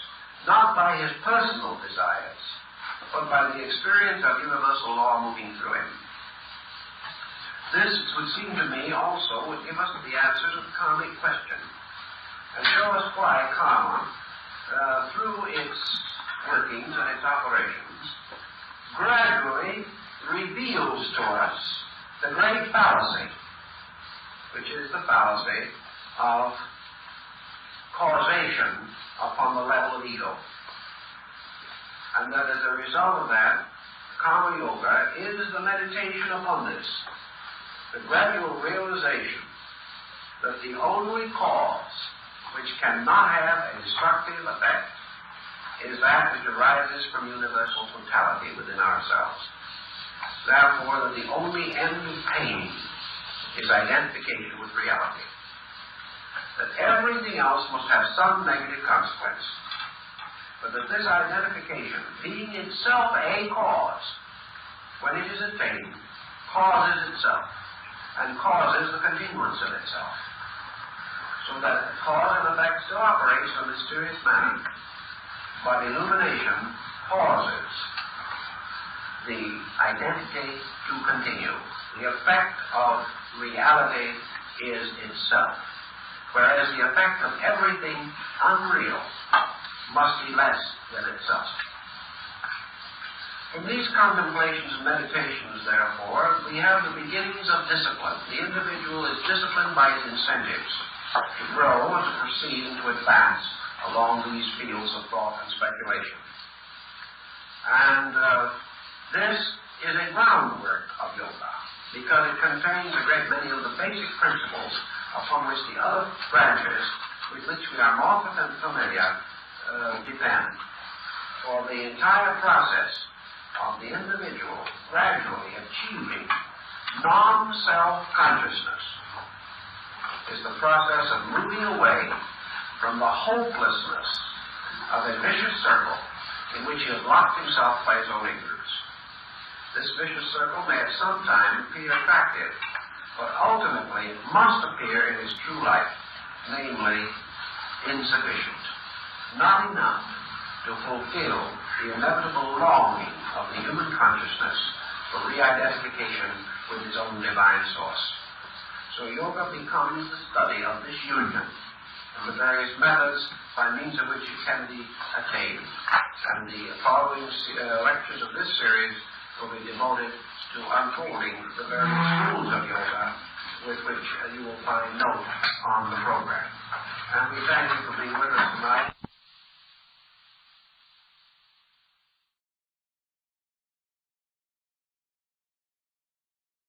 Speaker 2: not by his personal desires, but by the experience of universal law moving through him. This, it would seem to me, also would give us the answer to the karmic question, and show us why karma, through its workings and its operations, gradually reveals to us the great fallacy, which is the fallacy of causation upon the level of ego. And that as a result of that, karma yoga is the meditation upon this, the gradual realization that the only cause which cannot have a destructive effect is that which arises from universal totality within ourselves. Therefore, that the only end of pain is identification with reality. That everything else must have some negative consequence. But that this identification, being itself a cause, when it is attained, causes itself, and causes the continuance of itself. So that cause and effect still operates in a mysterious manner. But illumination causes the identity to continue. The effect of reality is itself, whereas the effect of everything unreal must be less than itself. In these contemplations and meditations, therefore, we have the beginnings of discipline. The individual is disciplined by its incentives to grow and to proceed and to advance along these fields of thought and speculation. And this is a groundwork of yoga, because it contains a great many of the basic principles upon which the other branches, with which we are more familiar, depend. For the entire process of the individual gradually achieving non-self-consciousness is the process of moving away from the hopelessness of a vicious circle in which he has locked himself by his own ignorance. This vicious circle may at some time appear attractive, but ultimately it must appear in its true light, namely insufficient, not enough to fulfill the inevitable longing of the human consciousness for re-identification with its own divine source. So yoga becomes the study of this union and the various methods by means of which it can be attained. And the following lectures of this series will be devoted to unfolding the various schools of yoga with which you will find note on the program. And we thank you for being with us tonight.